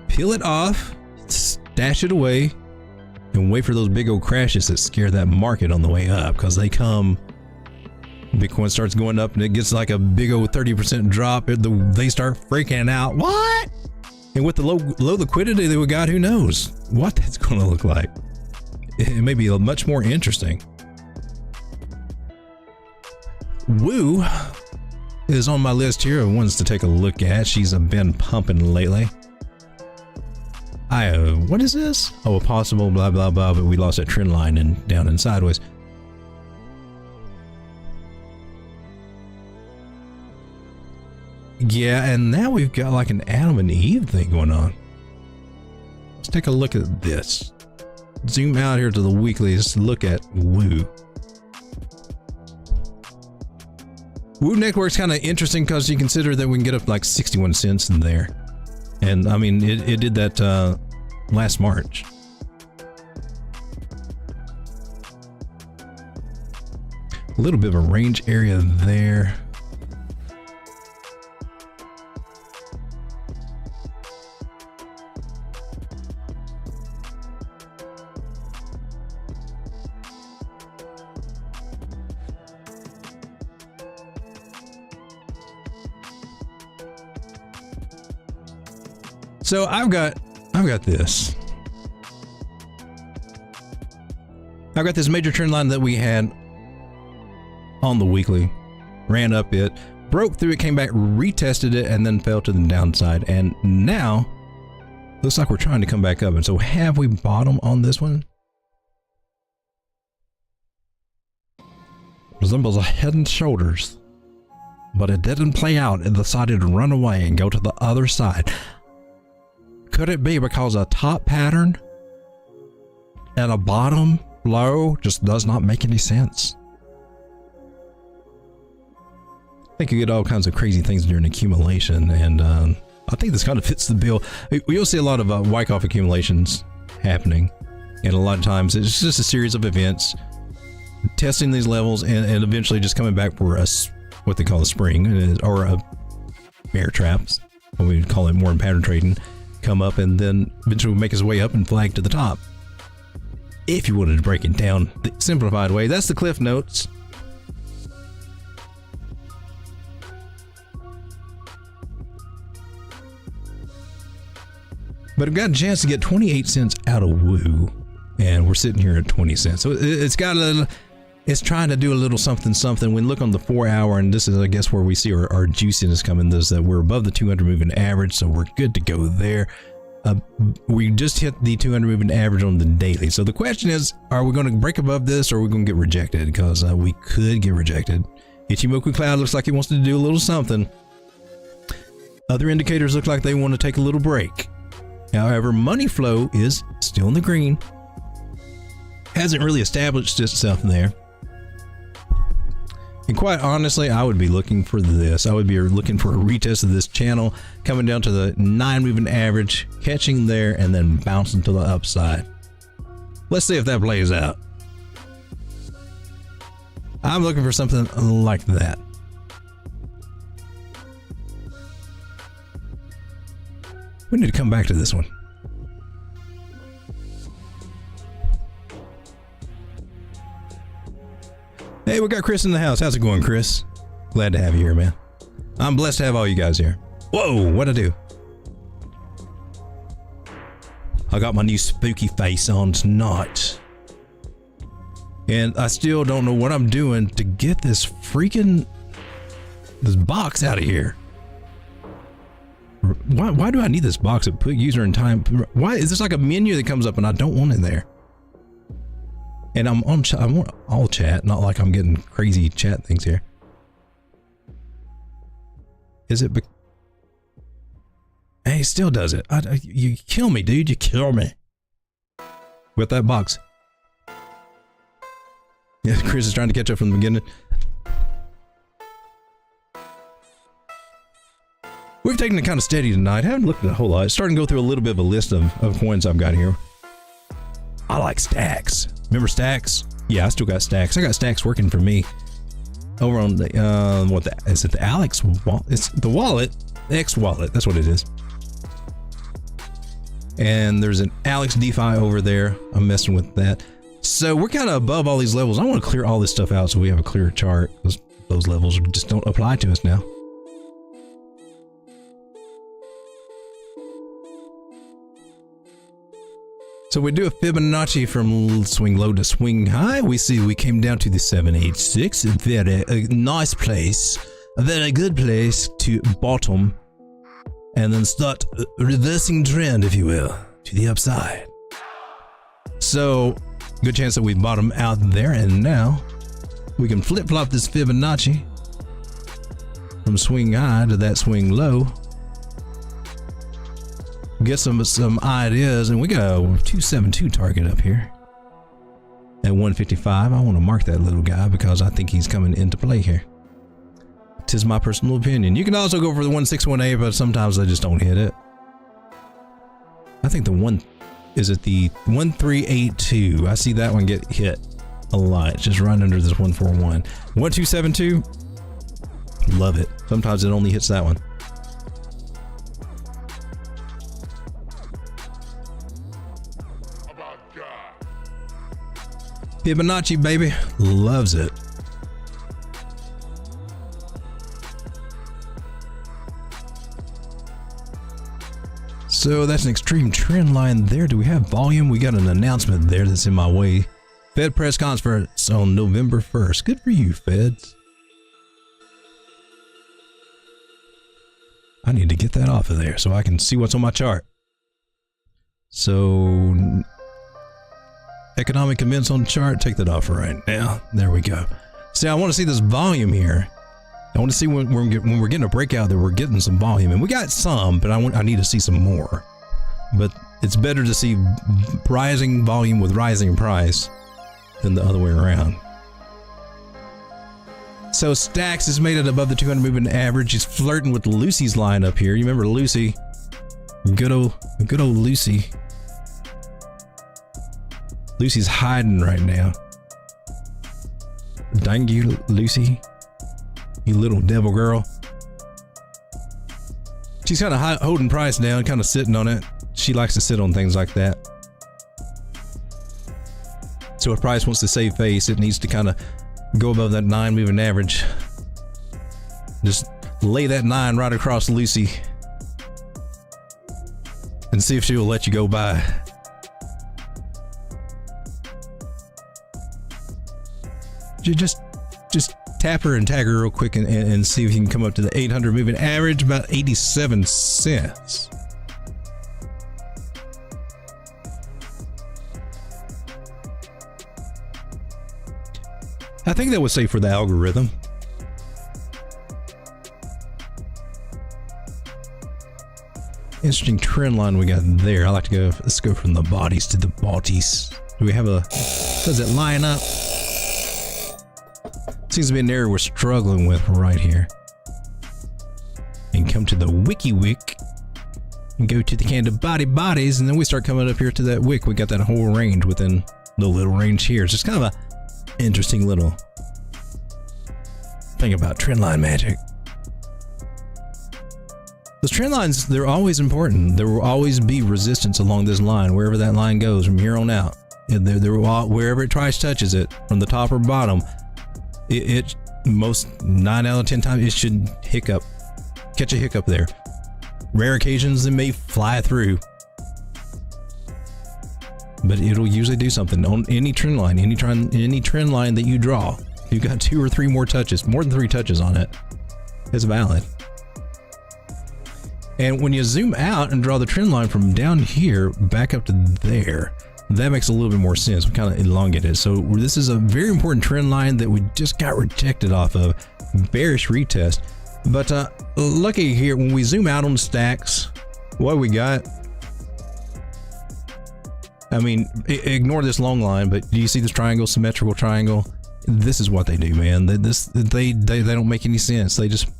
Peel it off, stash it away, and wait for those big old crashes that scare that market on the way up, because they come. Bitcoin starts going up and it gets like a big old 30% drop. They start freaking out. What? And with the low liquidity that we got, who knows what that's going to look like? It may be much more interesting. Woo is on my list here of ones to take a look at. She's been pumping lately. What is this? Oh, a possible blah blah blah, but we lost that trend line and down and sideways. Yeah, and now we've got like an Adam and Eve thing going on. Let's take a look at this. Zoom out here to the weekly. Let's look at Woo. Woo Network's kind of interesting because you consider that we can get up like 61 cents in there. And I mean, it did that last March. A little bit of a range area there. So I've got this. I've got this major trend line that we had on the weekly, ran up it, broke through it, came back, retested it, and then fell to the downside. And now looks like we're trying to come back up. And so have we bottomed on this one? Resembles a head and shoulders, but it didn't play out. It decided to run away and go to the other side. Could it be because a top pattern and a bottom low just does not make any sense? I think you get all kinds of crazy things during accumulation, and I think this kind of fits the bill. You'll see a lot of Wyckoff accumulations happening, and a lot of times it's just a series of events, testing these levels, and eventually just coming back for what they call a spring, or a bear traps, what we would call it more in pattern trading. Come up and then eventually make his way up and flag to the top. If you wanted to break it down the simplified way, that's the Cliff Notes. But I've got a chance to get 28 cents out of Woo, and we're sitting here at 20 cents. So it's trying to do a little something. When we look on the 4 hour, and this is, I guess, where we see our juiciness coming, is that we're above the 200 moving average, so we're good to go there. We just hit the 200 moving average on the daily. So the question is, are we going to break above this, or are we going to get rejected? Because we could get rejected. Ichimoku Cloud looks like he wants to do a little something. Other indicators look like they want to take a little break. However, money flow is still in the green. Hasn't really established itself there. And quite honestly, I would be looking for this. I would be looking for a retest of this channel, coming down to the 9 moving average, catching there, and then bouncing to the upside. Let's see if that plays out. I'm looking for something like that. We need to come back to this one. Hey, we got Chris in the house. How's it going, Chris? Glad to have you here, man. I'm blessed to have all you guys here. Whoa, what'd I do? I got my new spooky face on tonight. And I still don't know what I'm doing to get this box out of here. Why do I need this box of put user and time? Why is this like a menu that comes up and I don't want it there? And I want all chat, not like I'm getting crazy chat things here. Is it? Hey, it still does it. You kill me, dude. You kill me. With that box. Yeah, Chris is trying to catch up from the beginning. We've taking it kind of steady tonight. Haven't looked at a whole lot. Starting to go through a little bit of a list of coins I've got here. I like Stacks. Remember Stacks? Yeah, I still got Stacks. I got Stacks working for me. Over on the, is it the Alex wallet? It's the wallet, X wallet. That's what it is. And there's an Alex DeFi over there. I'm messing with that. So we're kind of above all these levels. I want to clear all this stuff out so we have a clear chart. Those levels just don't apply to us now. So we do a Fibonacci from swing low to swing high. We see we came down to the 786. A nice place, a very good place to bottom, and then start reversing trend, if you will, to the upside. So good chance that we bottom out there, and now we can flip-flop this Fibonacci from swing high to that swing low. Get some ideas, and we got a 272 target up here at 155. I want to mark that little guy because I think he's coming into play here. Tis my personal opinion. You can also go for the 1618, but sometimes I just don't hit it. I think the 1382. I see that one get hit a lot. It's just right under this 141. 1272. Love it. Sometimes it only hits that one. Fibonacci, baby, loves it. So that's an extreme trend line there. Do we have volume? We got an announcement there that's in my way. Fed press conference on November 1st. Good for you, Feds. I need to get that off of there so I can see what's on my chart. So economic events on the chart, take that off right now. There we go. See, I want to see this volume here. I want to see when we're getting a breakout that we're getting some volume, and we got some, but I need to see some more. But it's better to see rising volume with rising price than the other way around. So Stacks has made it above the 200 moving average. He's flirting with Lucy's line up here. You remember Lucy? Good old Lucy. Lucy's hiding right now. Dang you, Lucy. You little devil girl. She's kind of holding price down, kind of sitting on it. She likes to sit on things like that. So if price wants to save face, it needs to kind of go above that 9 moving average. Just lay that 9 right across Lucy and see if she will let you go by. Just tap her and tag her real quick and see if you can come up to the 800 moving average, about 87 cents. I think that was safe for the algorithm. Interesting trend line we got there. I like to go, let's go from the bodies to the botties. Do we have does it line up? Seems to be an area we're struggling with right here. And come to the wiki wick and go to the candle bodies, and then we start coming up here to that wick. We got that whole range within the little range here. It's just kind of a interesting little thing about trendline magic. Those trend lines, they're always important. There will always be resistance along this line, wherever that line goes from here on out. Wherever it tries touches it, from the top or bottom, it most 9 out of 10 times it should catch a hiccup there. Rare occasions it may fly through, but it'll usually do something on any trend line. Any trend line that you draw, you've got 2 or 3 more touches, more than 3 touches on it, it's valid. And when you zoom out and draw the trend line from down here back up to there, that makes a little bit more sense. We kind of elongate it. So this is a very important trend line that we just got rejected off of. Bearish retest. But lucky here, when we zoom out on the stacks, what we got, I mean, ignore this long line, but do you see this triangle, symmetrical triangle? This is what they do, man. They don't make any sense. They just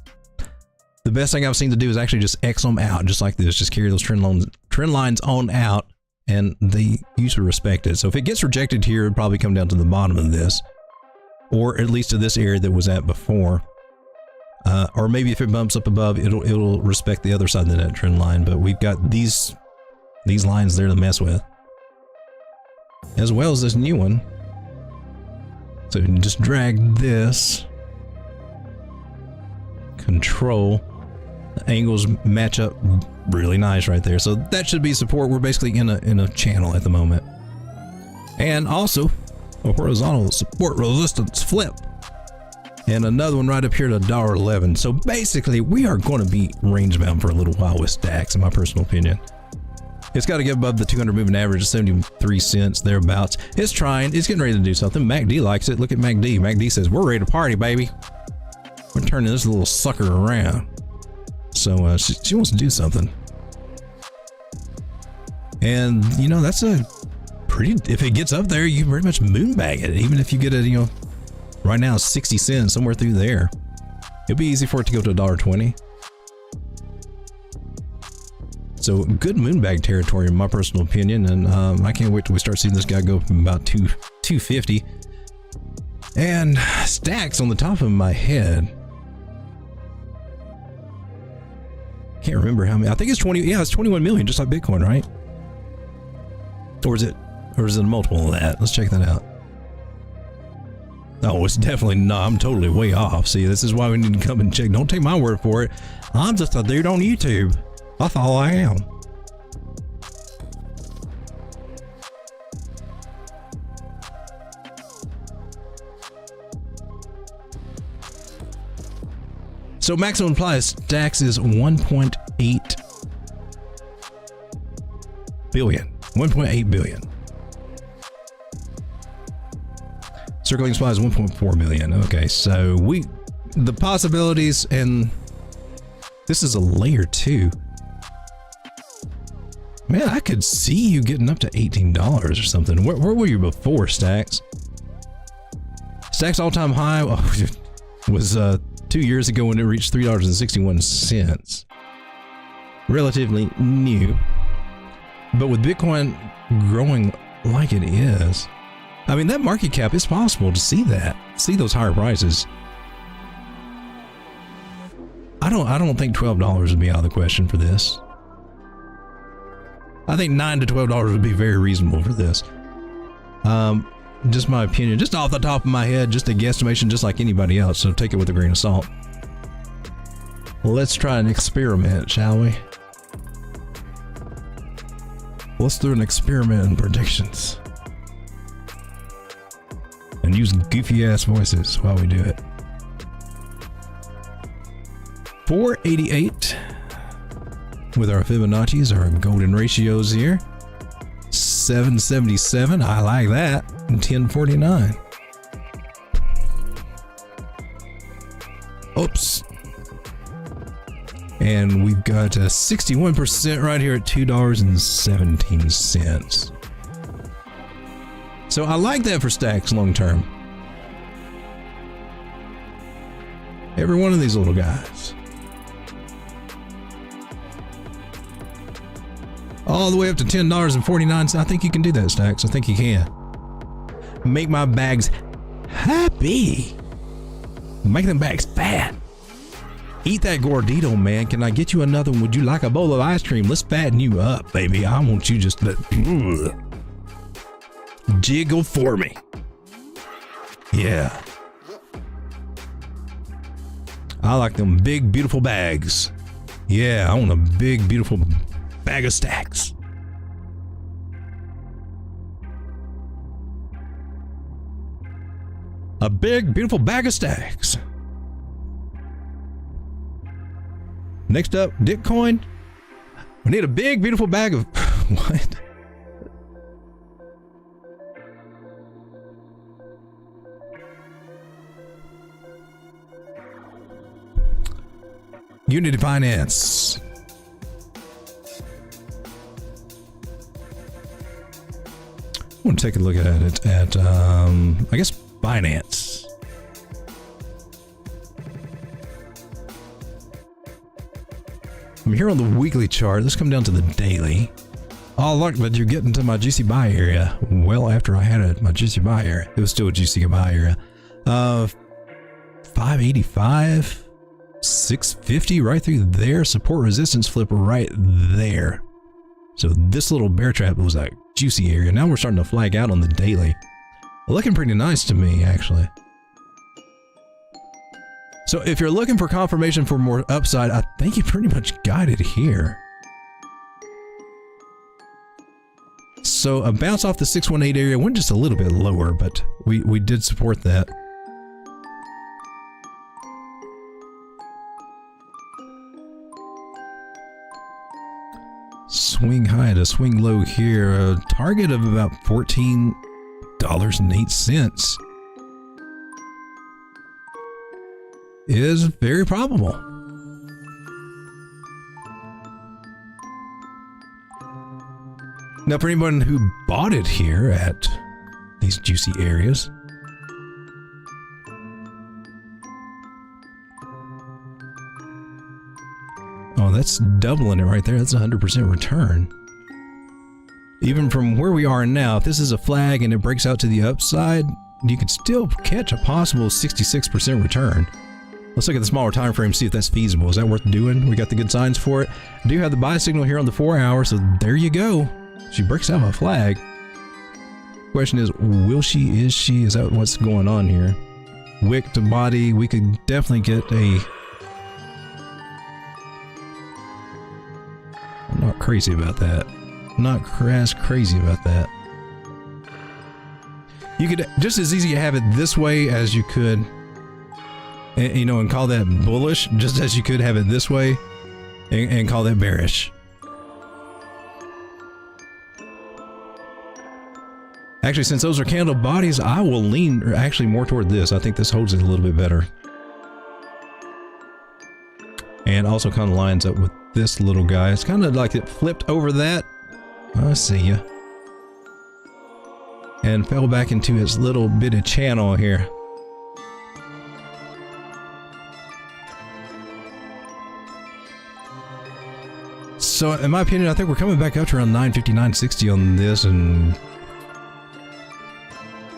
the best thing I've seen to do is actually just X them out, just like this. Just carry those trend lines on out, and they usually respect it. So if it gets rejected here, it'll probably come down to the bottom of this, or at least to this area that was at before. Or maybe if it bumps up above, it'll respect the other side of that trend line. But we've got these lines there to mess with, as well as this new one. So you can just drag this, control, the angles match up really nice right there. So that should be support. We're basically in a channel at the moment. And also a horizontal support resistance flip. And another one right up here to $1.11. So basically we are going to be range bound for a little while with stacks, in my personal opinion. It's got to get above the 200 moving average of 73 cents thereabouts. It's trying. It's getting ready to do something. MACD likes it. Look at MACD. MACD says, we're ready to party, baby. We're turning this little sucker around. So she wants to do something. And, you know, that's a pretty... If it gets up there, you pretty much moonbag it. Even if you get it, you know, right now 60 cents, somewhere through there. It'll be easy for it to go to $1.20. So good moonbag territory in my personal opinion, and I can't wait till we start seeing this guy go from about 250. And stacks on the top of my head. Can't remember how many. I think it's 20. Yeah, it's 21 million, just like Bitcoin, right? Or is it a multiple of that? Let's check that out. No, it's definitely not. I'm totally way off. See, this is why we need to come and check. Don't take my word for it. I'm just a dude on YouTube. That's all I am. So maximum supply of stacks is 1.8 billion. 1.8 billion. Circulating supply is 1.4 million. Okay, so the possibilities, and this is a layer 2. Man, I could see you getting up to $18 or something. Where were you before, Stacks? Stacks all-time high was 2 years ago when it reached $3.61. Relatively new. But with Bitcoin growing like it is, I mean, that market cap, it's possible to see that. See those higher prices. I don't think $12 would be out of the question for this. I think $9 to $12 would be very reasonable for this. Just my opinion, just off the top of my head, just a guesstimation, just like anybody else. So take it with a grain of salt. Let's try an experiment, shall we? Let's do an experiment in predictions. And use goofy ass voices while we do it. 488 with our Fibonacci's, our golden ratios here. 777, I like that. And 1049. Oops. And we've got a 61% right here at $2.17. So I like that for stacks long term. Every one of these little guys. All the way up to $10.49. I think you can do that, Stacks. I think you can. Make my bags happy. Make them bags fat. Eat that gordito, man. Can I get you another one? Would you like a bowl of ice cream? Let's fatten you up, baby. I want you just to jiggle for me. Yeah. I like them big, beautiful bags. Yeah, I want a big, beautiful bag of stacks. A big, beautiful bag of stacks. Next up, KuCoin. We need a big, beautiful bag of what? Unity Finance. I want to take a look at it at, I guess, Binance. I'm here on the weekly chart. Let's come down to the daily. Oh, look, but you're getting to my juicy buy area. Well, after I had my juicy buy area, it was still a juicy buy area. 585, 650 right through there. Support resistance flip right there. So this little bear trap was a juicy area. Now we're starting to flag out on the daily. Looking pretty nice to me, actually. So if you're looking for confirmation for more upside, I think you pretty much got it here. So a bounce off the 618 area went just a little bit lower, but we did support that. Swing high to swing low here. A target of about $14.08 is very probable. Now, for anyone who bought it here at these juicy areas, oh, that's doubling it right there. That's 100% return. Even from where we are now, if this is a flag and it breaks out to the upside, you could still catch a possible 66% return. Let's look at the smaller time frame, see if that's feasible. Is that worth doing? We got the good signs for it. I do have the buy signal here on the 4 hour, so there you go. She breaks out a flag. Question is, will she, is she? Is that what's going on here? Wick to body, we could definitely get a... I'm not crazy about that. Not crazy about that. You could just as easy have it this way as you could, you know, and call that bullish, just as you could have it this way and call that bearish. Actually, since those are candle bodies, I will lean actually more toward this. I think this holds it a little bit better. And also kind of lines up with this little guy. It's kind of like it flipped over that. I see ya. And fell back into its little bit of channel here. So, in my opinion, I think we're coming back up to around 950, 960 on this, and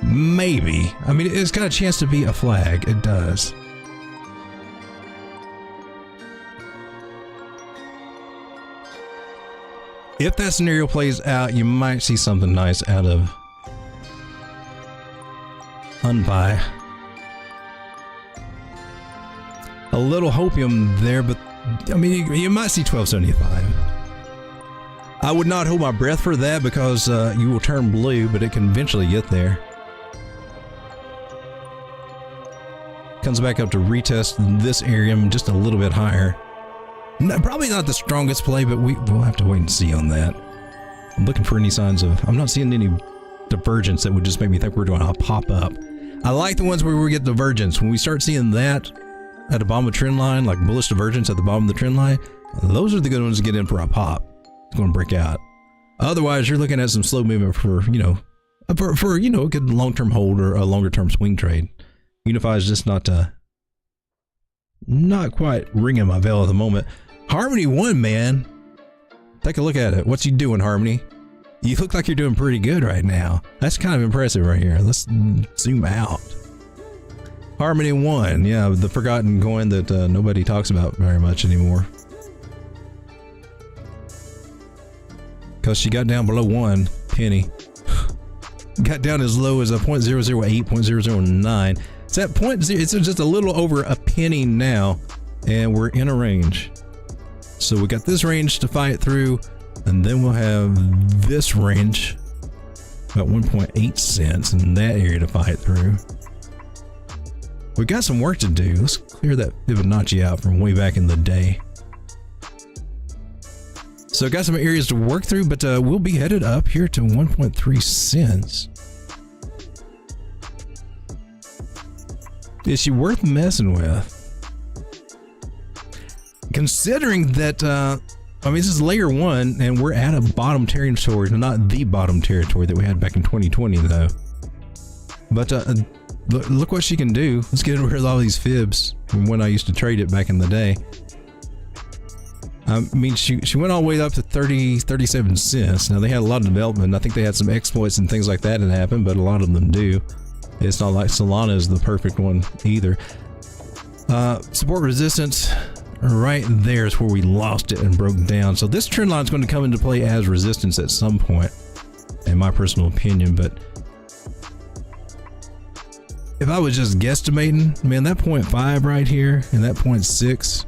maybe. I mean, it's got a chance to be a flag. It does. If that scenario plays out, you might see something nice out of unbuy. A little hopium there, but I mean, you might see 1275. I would not hold my breath for that because you will turn blue, but it can eventually get there. Comes back up to retest this area just a little bit higher. No, probably not the strongest play, but we'll have to wait and see on that. I'm looking for any signs of... I'm not seeing any divergence that would just make me think we're doing a pop up. I like the ones where we get divergence. When we start seeing that at the bottom of the trend line, like bullish divergence at the bottom of the trend line, those are the good ones to get in for a pop. It's going to break out. Otherwise, you're looking at some slow movement for, you know, for you know, a good long-term hold or a longer-term swing trade. Unify is just not quite ringing my bell at the moment. Harmony won, man. Take a look at it. What's he doing, Harmony? You look like you're doing pretty good right now. That's kind of impressive right here. Let's zoom out. Harmony won. Yeah, the forgotten coin that nobody talks about very much anymore. Because she got down below 1 penny. Got down as low as a 0.008, 0.009. It's at it's just a little over a penny now, and we're in a range. So we got this range to fight through, and then we'll have this range, about 1.8 cents in that area to fight through. We got some work to do. Let's clear that Fibonacci out from way back in the day. So got some areas to work through, but we'll be headed up here to 1.3 cents. Is she worth messing with? Considering that, I mean, this is layer 1, and we're at a bottom territory, not the bottom territory that we had back in 2020, though. But look what she can do. Let's get rid of all these fibs from when I used to trade it back in the day. I mean, she went all the way up to 37 cents. Now, they had a lot of development. I think they had some exploits and things like that that happened, but a lot of them do. It's not like Solana is the perfect one either. Support resistance, right there is where we lost it and broke down. So this trend line is going to come into play as resistance at some point, in my personal opinion. But if I was just guesstimating, man, that 0.5 right here and that 0.6,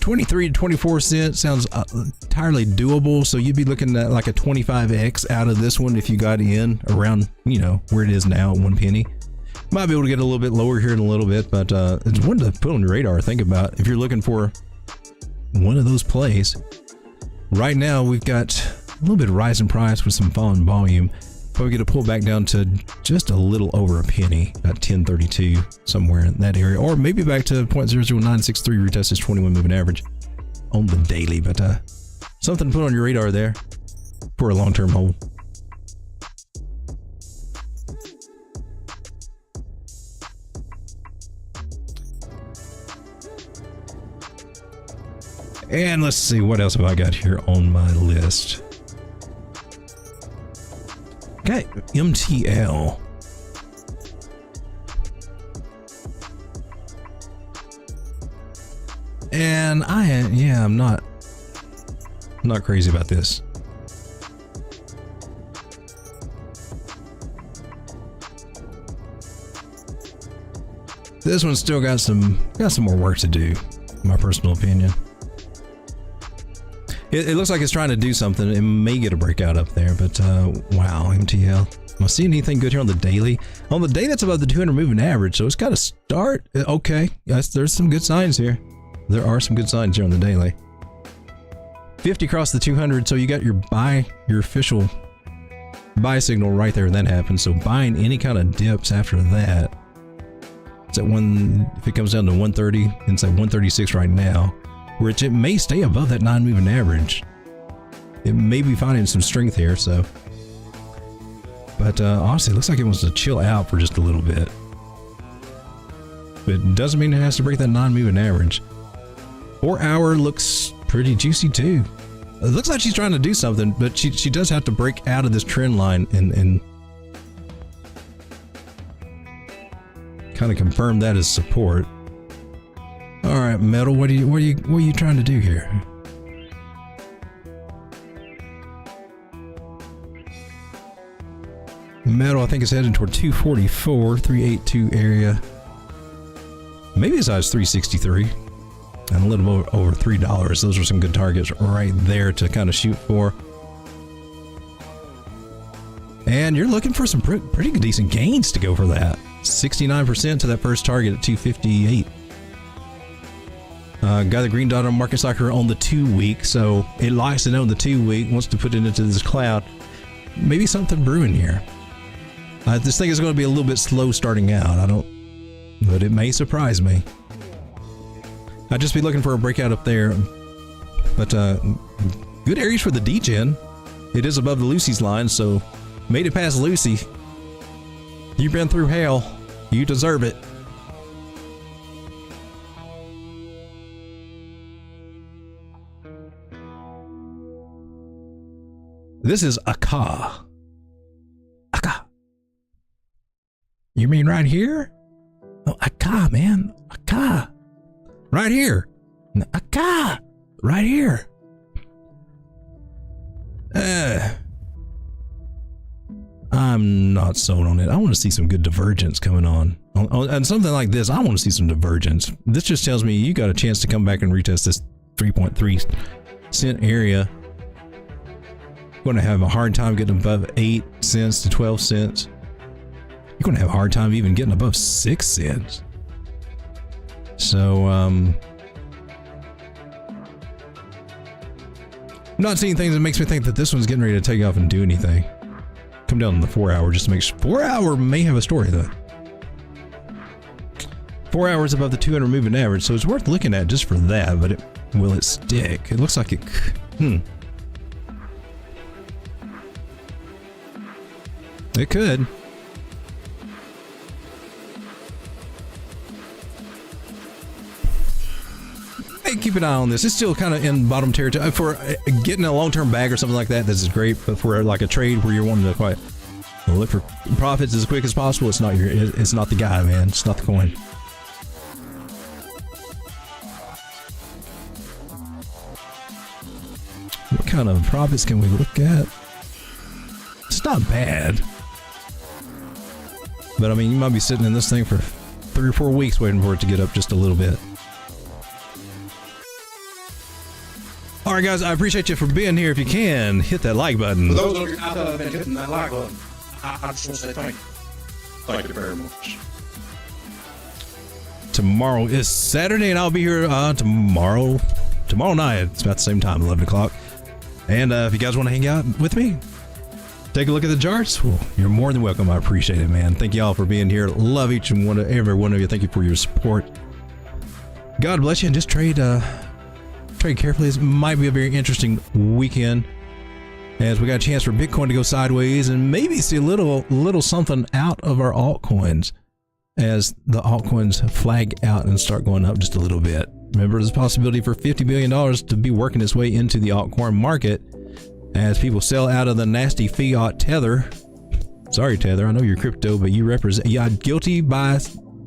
23 to 24 cents sounds entirely doable. So you'd be looking at like a 25x out of this one if you got in around, you know, where it is now at 1 penny. Might be able to get a little bit lower here in a little bit, but it's one to put on your radar. Think about if you're looking for one of those plays. Right now, we've got a little bit of rise in price with some fall in volume. Probably get a pull back down to just a little over a penny at 1032, somewhere in that area, or maybe back to 0.00963 retest this 21 moving average on the daily. But something to put on your radar there for a long-term hold. And let's see, what else have I got here on my list? Okay, MTL. And I'm not crazy about this. This one's still got some more work to do, in my personal opinion. It looks like it's trying to do something. It may get a breakout up there, but wow, MTL. Am I seeing anything good here on the daily? On the day, that's above the 200 moving average, so it's got to start. Okay, yes, there's some good signs here. There are some good signs here on the daily. 50 across the 200, so you got your official buy signal right there when that happens. So buying any kind of dips after that. It's at if it comes down to 130, it's at 136 right now. Which it may stay above that 9 moving average. It may be finding some strength here, so. But honestly, it looks like it wants to chill out for just a little bit. But it doesn't mean it has to break that 9 moving average. 4 hour looks pretty juicy too. It looks like she's trying to do something, but she does have to break out of this trend line and kind of confirm that as support. All right, Metal, what are you trying to do here? Metal, I think it's heading toward 244, 382 area. Maybe as high as 363 and a little over $3. Those are some good targets right there to kind of shoot for. And you're looking for some pretty decent gains to go for that. 69% to that first target at 258. Got the green dot on market cycle on the 2 week, so it likes to know the 2 week, wants to put it into this cloud. Maybe something brewing here. This thing is going to be a little bit slow starting out. But it may surprise me. I'd just be looking for a breakout up there. But good areas for the degen. It is above the Lucy's line, so made it past Lucy. You've been through hell. You deserve it. This is Aka. Aka. You mean right here? Oh, Aka, man. Aka. Right here. Aka. Right here. I'm not sold on it. I want to see some good divergence coming on. And something like this, I want to see some divergence. This just tells me you got a chance to come back and retest this 3.3 cent area. Going to have a hard time getting above 8 cents to 12 cents. You're going to have a hard time even getting above 6 cents. So, I'm not seeing things that makes me think that this one's getting ready to take off and do anything. Come down to the 4 hour just to make sure. 4 hour may have a story though. 4 hours above the 200 moving average, so it's worth looking at just for that, but will it stick? It looks like it, It could. Thank you keep an eye on this. It's still kind of in bottom territory. For getting a long-term bag or something like that, this is great. But for like a trade where you're wanting to quite look for profits as quick as possible, it's not the guy, man. It's not the coin. What kind of profits can we look at? It's not bad. But I mean, you might be sitting in this thing for 3 or 4 weeks waiting for it to get up just a little bit. All right, guys, I appreciate you for being here. If you can, hit that like button. For those of you out there that have been hitting that like button, I just want to say thank you. Thank you very much. Tomorrow is Saturday, and I'll be here tomorrow night. It's about the same time, 11 o'clock. And if you guys want to hang out with me, take a look at the charts. Well, you're more than welcome. I appreciate it, man. Thank you all for being here. Love each and every one of you. Thank you for your support. God bless you, and just trade carefully. This might be a very interesting weekend, as we got a chance for Bitcoin to go sideways and maybe see a little something out of our altcoins as the altcoins flag out and start going up just a little bit. Remember, there's a possibility for $50 billion to be working its way into the altcoin market as people sell out of the nasty fiat Tether. Sorry, Tether, I know you're crypto, but you represent, guilty by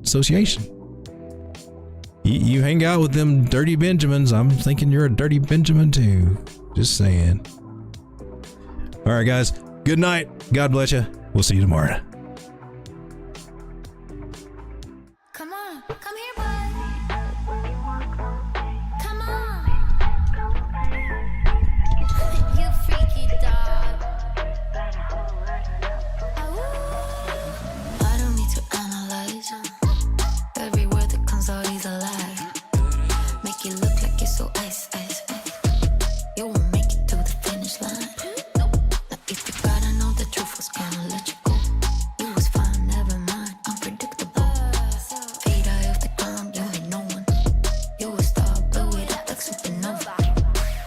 association. You hang out with them dirty Benjamins. I'm thinking you're a dirty Benjamin too. Just saying. All right, guys. Good night. God bless you. We'll see you tomorrow. Come on, come here, bud. Come on. You freaky dog. I don't need to analyze. Every word that comes out is a lie. Make it look like you're so ice, ice, ice. You won't make it to the finish line. Now if you gotta know the truth was gonna let you go. You was fine, never mind, unpredictable. Feet high off the ground, you ain't no one. You a star, blow it up like supernova.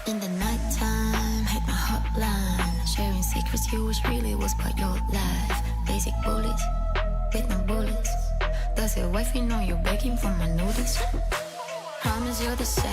In the nighttime, hit my hotline. Sharing secrets, you wish really was part your life. Basic bullets, with no bullets. Does your wife know you're begging for my notice? Promise you're the same.